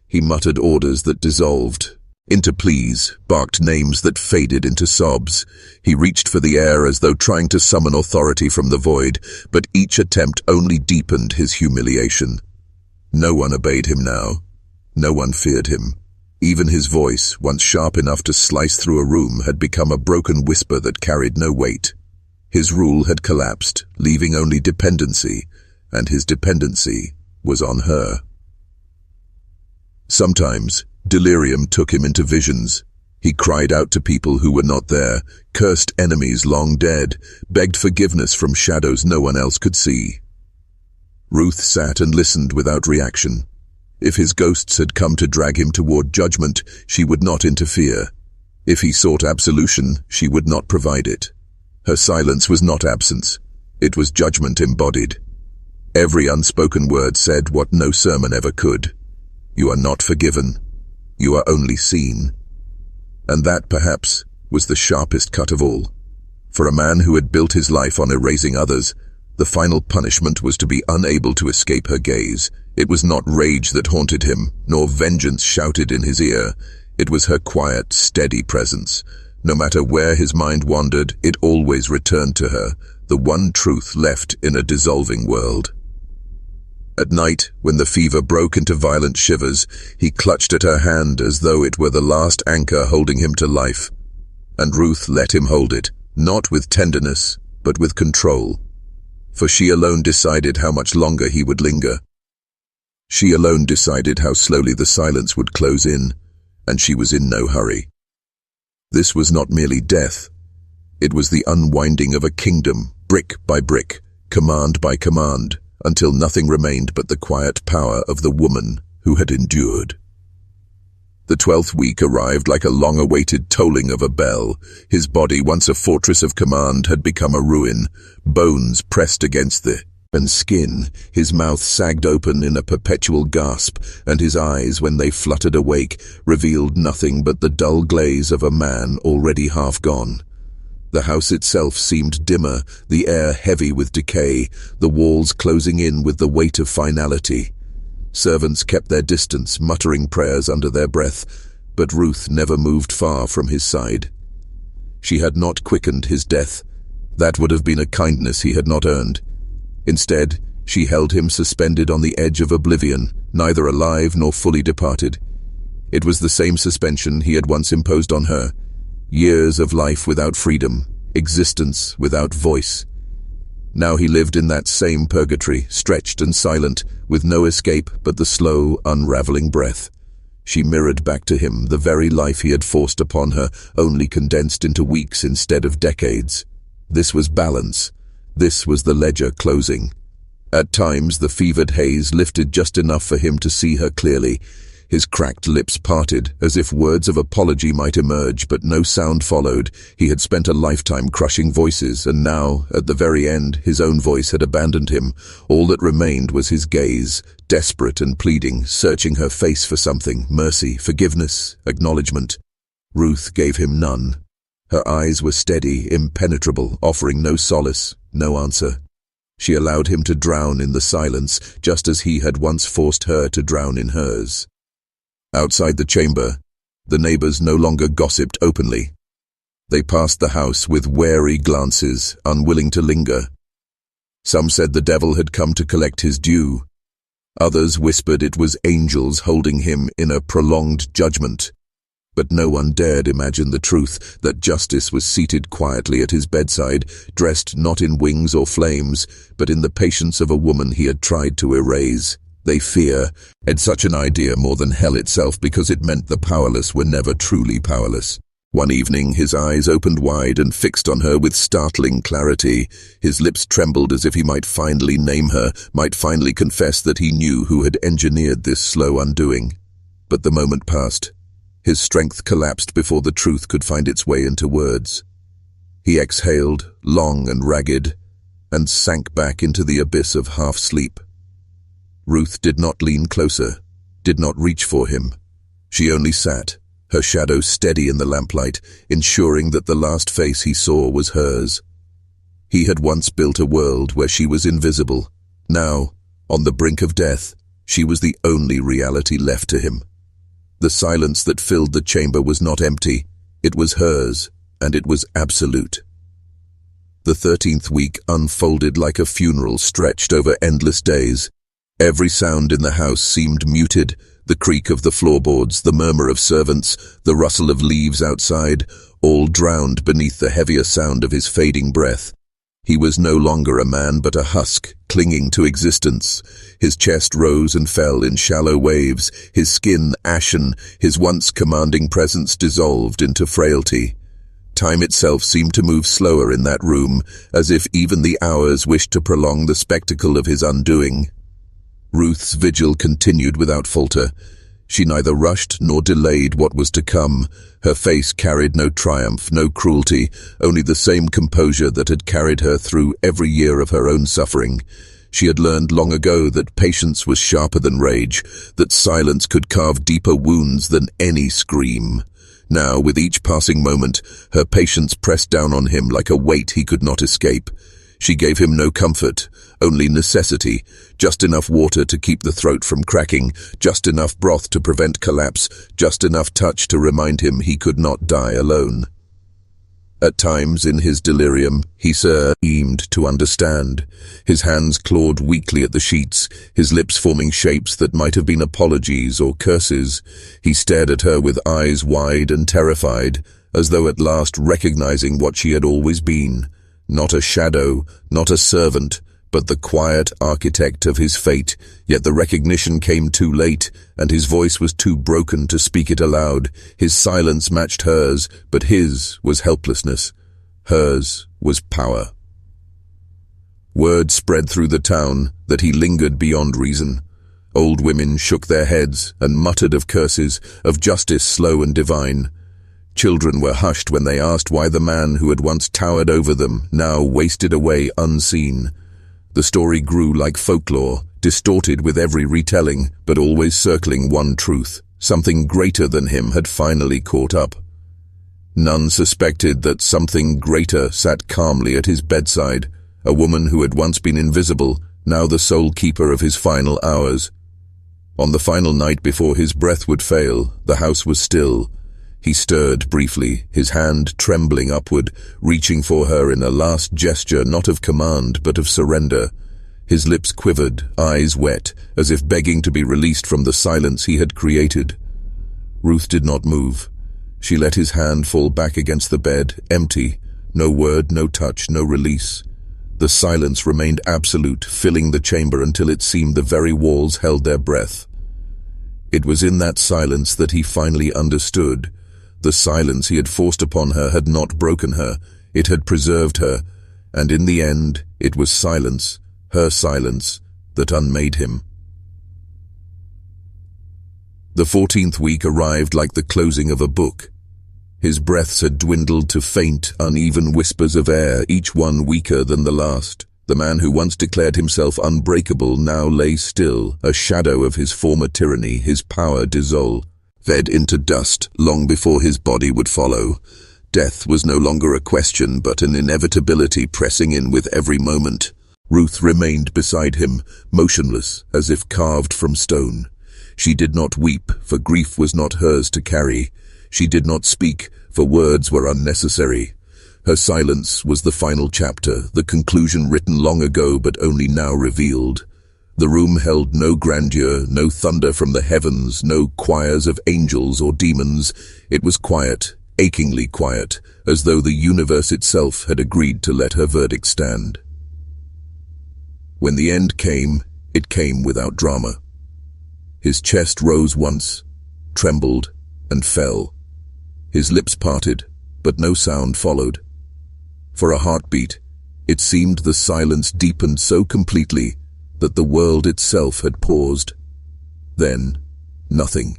He muttered orders that dissolved into pleas, barked names that faded into sobs. He reached for the air as though trying to summon authority from the void, but each attempt only deepened his humiliation. No one obeyed him now. No one feared him. Even his voice, once sharp enough to slice through a room, had become a broken whisper that carried no weight. His rule had collapsed, leaving only dependency, and his dependency was on her. Sometimes, delirium took him into visions. He cried out to people who were not there, cursed enemies long dead, begged forgiveness from shadows no one else could see. Ruth sat and listened without reaction. If his ghosts had come to drag him toward judgment, she would not interfere. If he sought absolution, she would not provide it. Her silence was not absence. It was judgment embodied. Every unspoken word said what no sermon ever could. You are not forgiven. You are only seen. And that, perhaps, was the sharpest cut of all. For a man who had built his life on erasing others, the final punishment was to be unable to escape her gaze. It was not rage that haunted him, nor vengeance shouted in his ear. It was her quiet, steady presence. No matter where his mind wandered, it always returned to her, the one truth left in a dissolving world. At night, when the fever broke into violent shivers, he clutched at her hand as though it were the last anchor holding him to life. And Ruth let him hold it, not with tenderness, but with control. for she alone decided how much longer he would linger. She alone decided how slowly the silence would close in, and she was in no hurry. This was not merely death. It was the unwinding of a kingdom, brick by brick, command by command, until nothing remained but the quiet power of the woman who had endured. The 12th week arrived like a long-awaited tolling of a bell. His body, once a fortress of command, had become a ruin, bones pressed against the skin. His mouth sagged open in a perpetual gasp, and his eyes, when they fluttered awake, revealed nothing but the dull glaze of a man already half gone. The house itself seemed dimmer, the air heavy with decay, the walls closing in with the weight of finality. Servants kept their distance, muttering prayers under their breath, but Ruth never moved far from his side. She had not quickened his death. That would have been a kindness he had not earned. Instead, she held him suspended on the edge of oblivion, neither alive nor fully departed. It was the same suspension he had once imposed on her. Years of life without freedom, existence without voice. Now he lived in that same purgatory, stretched and silent, with no escape but the slow, unraveling breath. She mirrored back to him the very life he had forced upon her, only condensed into weeks instead of decades. This was balance. This was the ledger closing. At times the fevered haze lifted just enough for him to see her clearly. His cracked lips parted, as if words of apology might emerge, but no sound followed. He had spent a lifetime crushing voices, and now, at the very end, his own voice had abandoned him. All that remained was his gaze, desperate and pleading, searching her face for something: mercy, forgiveness, acknowledgement. Ruth gave him none. Her eyes were steady, impenetrable, offering no solace, no answer. She allowed him to drown in the silence, just as he had once forced her to drown in hers. Outside the chamber, the neighbors no longer gossiped openly. They passed the house with wary glances, unwilling to linger. Some said the devil had come to collect his due. Others whispered it was angels holding him in a prolonged judgment. But no one dared imagine the truth, that justice was seated quietly at his bedside, dressed not in wings or flames, but in the patience of a woman he had tried to erase. They had such an idea more than hell itself, because it meant the powerless were never truly powerless. One evening his eyes opened wide and fixed on her with startling clarity. His lips trembled as if he might finally name her, might finally confess that he knew who had engineered this slow undoing. But the moment passed. His strength collapsed before the truth could find its way into words. He exhaled, long and ragged, and sank back into the abyss of half-sleep. Ruth did not lean closer, did not reach for him. She only sat, her shadow steady in the lamplight, ensuring that the last face he saw was hers. He had once built a world where she was invisible. Now, on the brink of death, she was the only reality left to him. The silence that filled the chamber was not empty. It was hers, and it was absolute. The 13th week unfolded like a funeral stretched over endless days. Every sound in the house seemed muted: the creak of the floorboards, the murmur of servants, the rustle of leaves outside, all drowned beneath the heavier sound of his fading breath. He was no longer a man but a husk, clinging to existence. His chest rose and fell in shallow waves, his skin ashen, his once commanding presence dissolved into frailty. Time itself seemed to move slower in that room, as if even the hours wished to prolong the spectacle of his undoing. Ruth's vigil continued without falter. She neither rushed nor delayed what was to come. Her face carried no triumph, no cruelty, only the same composure that had carried her through every year of her own suffering. She had learned long ago that patience was sharper than rage, that silence could carve deeper wounds than any scream. Now, with each passing moment, her patience pressed down on him like a weight he could not escape. She gave him no comfort, only necessity, just enough water to keep the throat from cracking, just enough broth to prevent collapse, just enough touch to remind him he could not die alone. At times, in his delirium, he seemed to understand. His hands clawed weakly at the sheets, his lips forming shapes that might have been apologies or curses. He stared at her with eyes wide and terrified, as though at last recognizing what she had always been. Not a shadow, not a servant, but the quiet architect of his fate, yet the recognition came too late, and his voice was too broken to speak it aloud. His silence matched hers, but his was helplessness. Hers was power. Word spread through the town that he lingered beyond reason. Old women shook their heads and muttered of curses, of justice slow and divine. Children were hushed when they asked why the man who had once towered over them now wasted away unseen. The story grew like folklore, distorted with every retelling, but always circling one truth. Something greater than him had finally caught up. None suspected that something greater sat calmly at his bedside, a woman who had once been invisible, now the sole keeper of his final hours. On the final night before his breath would fail, the house was still. He stirred briefly, his hand trembling upward, reaching for her in a last gesture not of command but of surrender. His lips quivered, eyes wet, as if begging to be released from the silence he had created. Ruth did not move. She let his hand fall back against the bed, empty, no word, no touch, no release. The silence remained absolute, filling the chamber until it seemed the very walls held their breath. It was in that silence that he finally understood. The silence he had forced upon her had not broken her, it had preserved her, and in the end it was silence, her silence, that unmade him. The 14th week arrived like the closing of a book. His breaths had dwindled to faint, uneven whispers of air, each one weaker than the last. The man who once declared himself unbreakable now lay still, a shadow of his former tyranny, his power dissolved. Fed into dust long before his body would follow. Death was no longer a question, but an inevitability pressing in with every moment. Ruth remained beside him, motionless, as if carved from stone. She did not weep, for grief was not hers to carry. She did not speak, for words were unnecessary. Her silence was the final chapter, the conclusion written long ago but only now revealed. The room held no grandeur, no thunder from the heavens, no choirs of angels or demons. It was quiet, achingly quiet, as though the universe itself had agreed to let her verdict stand. When the end came, it came without drama. His chest rose once, trembled, and fell. His lips parted, but no sound followed. For a heartbeat, it seemed the silence deepened so completely that the world itself had paused. Then, nothing.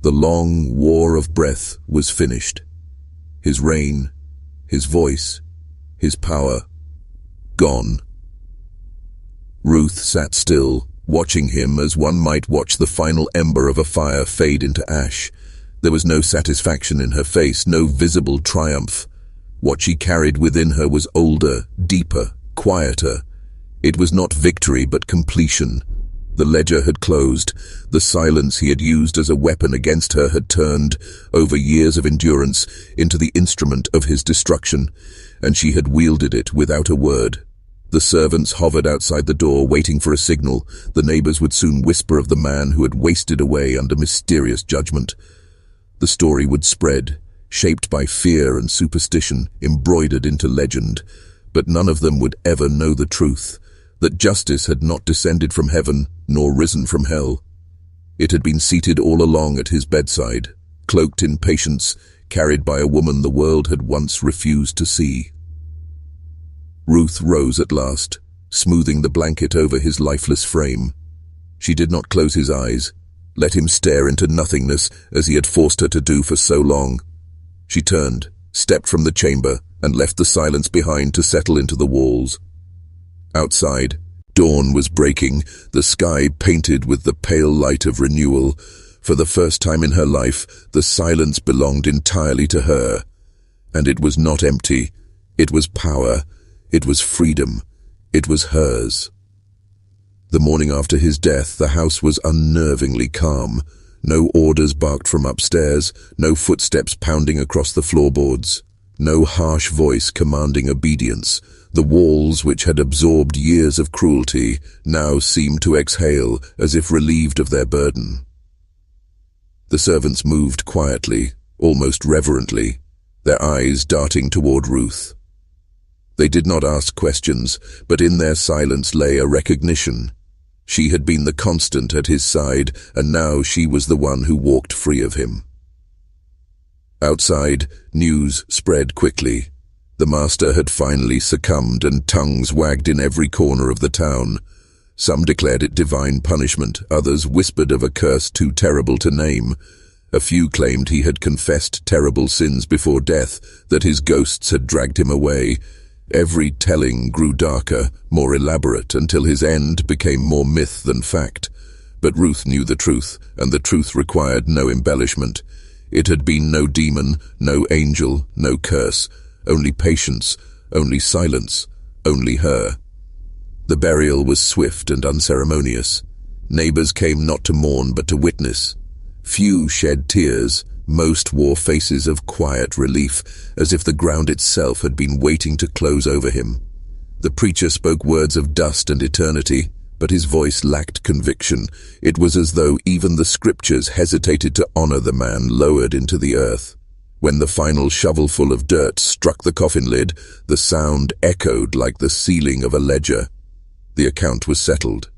The long war of breath was finished. His reign, his voice, his power, gone. Ruth sat still, watching him as one might watch the final ember of a fire fade into ash. There was no satisfaction in her face, no visible triumph. What she carried within her was older, deeper, quieter. It was not victory but completion. The ledger had closed. The silence he had used as a weapon against her had turned, over years of endurance, into the instrument of his destruction, and she had wielded it without a word. The servants hovered outside the door, waiting for a signal. The neighbors would soon whisper of the man who had wasted away under mysterious judgment. The story would spread, shaped by fear and superstition, embroidered into legend, but none of them would ever know the truth, that justice had not descended from heaven, nor risen from hell. It had been seated all along at his bedside, cloaked in patience, carried by a woman the world had once refused to see. Ruth rose at last, smoothing the blanket over his lifeless frame. She did not close his eyes, let him stare into nothingness as he had forced her to do for so long. She turned, stepped from the chamber, and left the silence behind to settle into the walls. Outside, dawn was breaking, the sky painted with the pale light of renewal. For the first time in her life, the silence belonged entirely to her. And it was not empty. It was power. It was freedom. It was hers. The morning after his death, the house was unnervingly calm. No orders barked from upstairs, no footsteps pounding across the floorboards, no harsh voice commanding obedience. The walls, which had absorbed years of cruelty, now seemed to exhale as if relieved of their burden. The servants moved quietly, almost reverently, their eyes darting toward Ruth. They did not ask questions, but in their silence lay a recognition. She had been the constant at his side, and now she was the one who walked free of him. Outside, news spread quickly. The master had finally succumbed, and tongues wagged in every corner of the town. Some declared it divine punishment, others whispered of a curse too terrible to name. A few claimed he had confessed terrible sins before death, that his ghosts had dragged him away. Every telling grew darker, more elaborate, until his end became more myth than fact. But Ruth knew the truth, and the truth required no embellishment. It had been no demon, no angel, no curse, only patience, only silence, only her. The burial was swift and unceremonious. Neighbors came not to mourn but to witness. Few shed tears, most wore faces of quiet relief, as if the ground itself had been waiting to close over him. The preacher spoke words of dust and eternity, but his voice lacked conviction. It was as though even the scriptures hesitated to honor the man lowered into the earth. When the final shovelful of dirt struck the coffin lid, the sound echoed like the sealing of a ledger. The account was settled.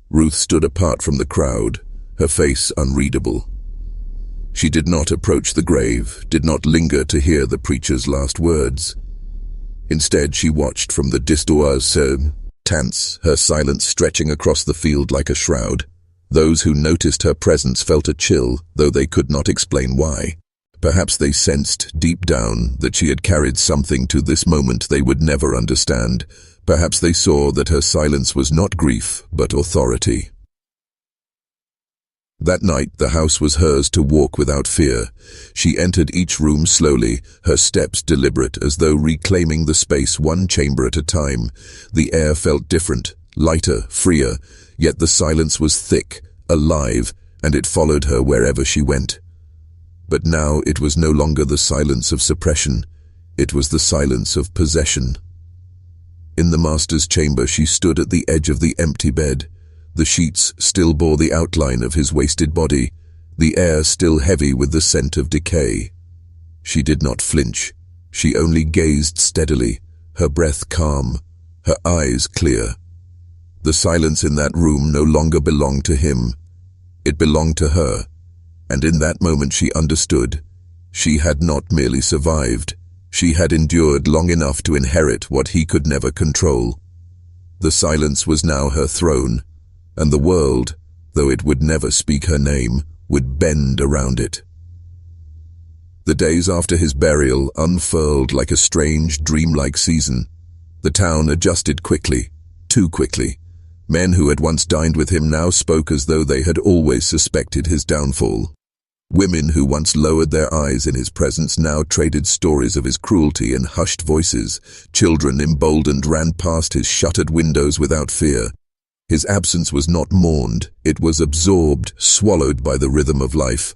Ruth stood apart from the crowd, her face unreadable. She did not approach the grave, did not linger to hear the preacher's last words. Instead, she watched from the distanced, tense, her silence stretching across the field like a shroud. Those who noticed her presence felt a chill, though they could not explain why. Perhaps they sensed, deep down, that she had carried something to this moment they would never understand. Perhaps they saw that her silence was not grief, but authority. That night, the house was hers to walk without fear. She entered each room slowly, her steps deliberate, as though reclaiming the space one chamber at a time. The air felt different, lighter, freer, yet the silence was thick, alive, and it followed her wherever she went. But now it was no longer the silence of suppression. It was the silence of possession. In the master's chamber, she stood at the edge of the empty bed. The sheets still bore the outline of his wasted body, the air still heavy with the scent of decay. She did not flinch. She only gazed steadily, her breath calm, her eyes clear. The silence in that room no longer belonged to him. It belonged to her, and in that moment she understood. She had not merely survived. She had endured long enough to inherit what he could never control. The silence was now her throne, and the world, though it would never speak her name, would bend around it. The days after his burial unfurled like a strange, dreamlike season. The town adjusted quickly, too quickly. Men who had once dined with him now spoke as though they had always suspected his downfall. Women who once lowered their eyes in his presence now traded stories of his cruelty in hushed voices. Children, emboldened, ran past his shuttered windows without fear. His absence was not mourned, it was absorbed, swallowed by the rhythm of life,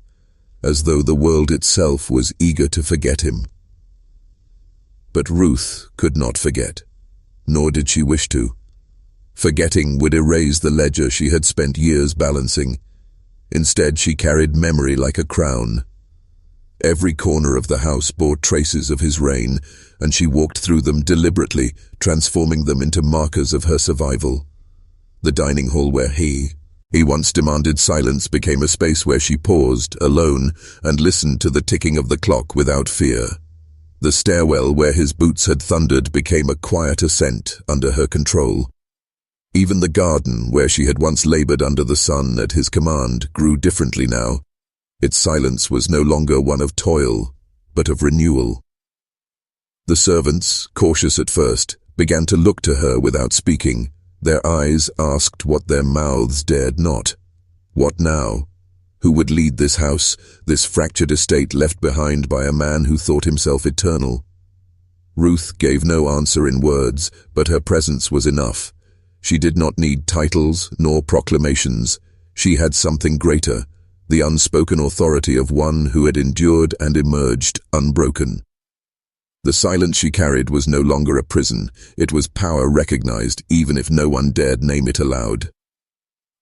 as though the world itself was eager to forget him. But Ruth could not forget, nor did she wish to. Forgetting would erase the ledger she had spent years balancing. Instead, she carried memory like a crown. Every corner of the house bore traces of his reign, and she walked through them deliberately, transforming them into markers of her survival. The dining hall where he once demanded silence became a space where she paused, alone, and listened to the ticking of the clock without fear. The stairwell where his boots had thundered became a quiet ascent under her control. Even the garden, where she had once labored under the sun at his command, grew differently now. Its silence was no longer one of toil, but of renewal. The servants, cautious at first, began to look to her without speaking. Their eyes asked what their mouths dared not. What now? Who would lead this house, this fractured estate left behind by a man who thought himself eternal? Ruth gave no answer in words, but her presence was enough. She did not need titles nor proclamations. She had something greater, the unspoken authority of one who had endured and emerged unbroken. The silence she carried was no longer a prison. It was power recognized, even if no one dared name it aloud.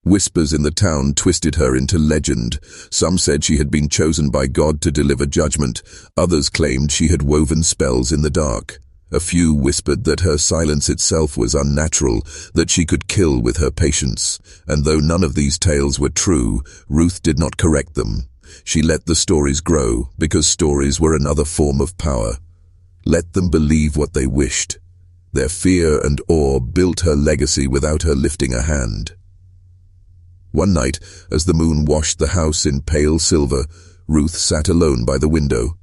Whispers in the town twisted her into legend. Some said she had been chosen by God to deliver judgment. Others claimed she had woven spells in the dark. A few whispered that her silence itself was unnatural, that she could kill with her patience, and though none of these tales were true, Ruth did not correct them. She let the stories grow, because stories were another form of power. Let them believe what they wished. Their fear and awe built her legacy without her lifting a hand. One night, as the moon washed the house in pale silver, Ruth sat alone by the window.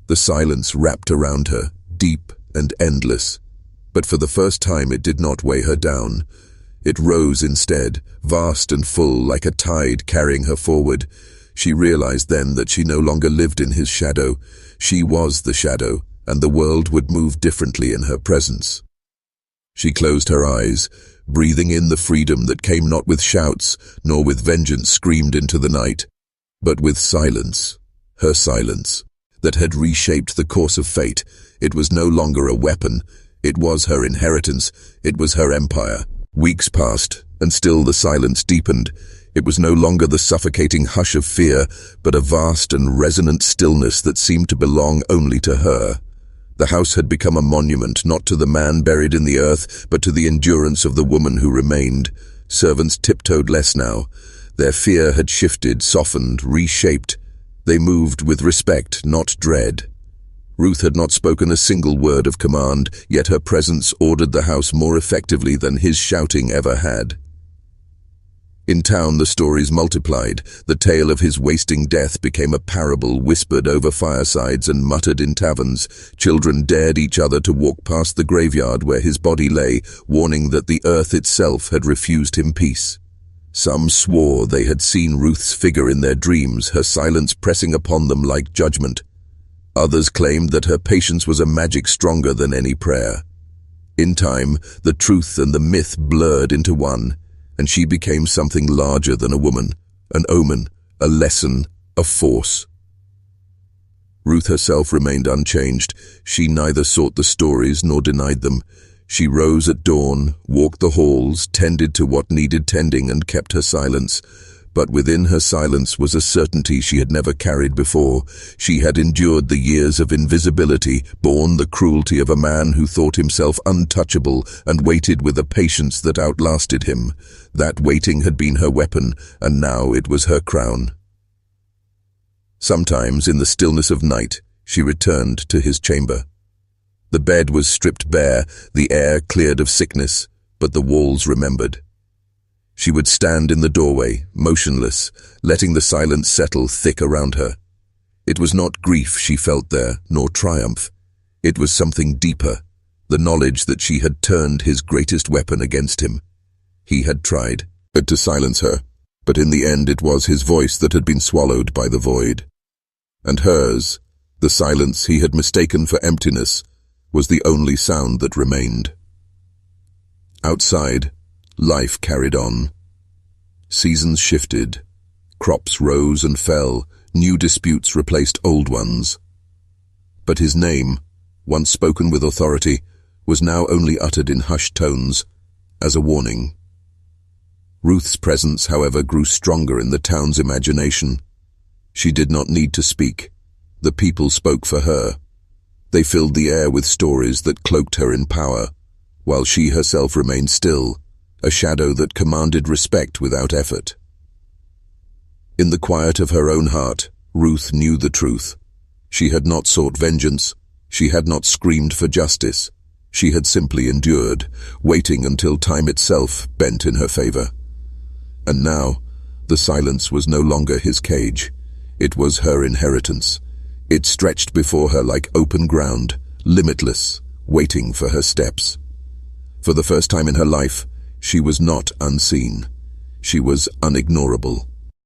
The silence wrapped around her, deep and endless. But for the first time it did not weigh her down. It rose instead, vast and full, like a tide carrying her forward. She realized then that she no longer lived in his shadow. She was the shadow, and the world would move differently in her presence. She closed her eyes, breathing in the freedom that came not with shouts, nor with vengeance screamed into the night, but with silence, her silence, that had reshaped the course of fate. It was no longer a weapon. It was her inheritance. It was her empire. Weeks passed, and still the silence deepened. It was no longer the suffocating hush of fear, but a vast and resonant stillness that seemed to belong only to her. The house had become a monument, not to the man buried in the earth, but to the endurance of the woman who remained. Servants tiptoed less now. Their fear had shifted, softened, reshaped. They moved with respect, not dread. Ruth had not spoken a single word of command, yet her presence ordered the house more effectively than his shouting ever had. In town the stories multiplied. The tale of his wasting death became a parable whispered over firesides and muttered in taverns. Children dared each other to walk past the graveyard where his body lay, warning that the earth itself had refused him peace. Some swore they had seen Ruth's figure in their dreams, her silence pressing upon them like judgment. Others claimed that her patience was a magic stronger than any prayer. In time, the truth and the myth blurred into one, and she became something larger than a woman, an omen, a lesson, a force. Ruth herself remained unchanged. She neither sought the stories nor denied them. She rose at dawn, walked the halls, tended to what needed tending, and kept her silence. But within her silence was a certainty she had never carried before. She had endured the years of invisibility, borne the cruelty of a man who thought himself untouchable, and waited with a patience that outlasted him. That waiting had been her weapon, and now it was her crown. Sometimes, in the stillness of night, she returned to his chamber. The bed was stripped bare, the air cleared of sickness, but the walls remembered. She would stand in the doorway, motionless, letting the silence settle thick around her. It was not grief she felt there, nor triumph. It was something deeper, the knowledge that she had turned his greatest weapon against him. He had tried to silence her, but in the end it was his voice that had been swallowed by the void. And hers, the silence he had mistaken for emptiness, was the only sound that remained. Outside, life carried on. Seasons shifted. Crops rose and fell. New disputes replaced old ones. But his name, once spoken with authority, was now only uttered in hushed tones, as a warning. Ruth's presence, however, grew stronger in the town's imagination. She did not need to speak. The people spoke for her. They filled the air with stories that cloaked her in power, while she herself remained still, a shadow that commanded respect without effort. In the quiet of her own heart, Ruth knew the truth. She had not sought vengeance. She had not screamed for justice. She had simply endured, waiting until time itself bent in her favor. And now, the silence was no longer his cage. It was her inheritance. It stretched before her like open ground, limitless, waiting for her steps. For the first time in her life, she was not unseen. She was unignorable.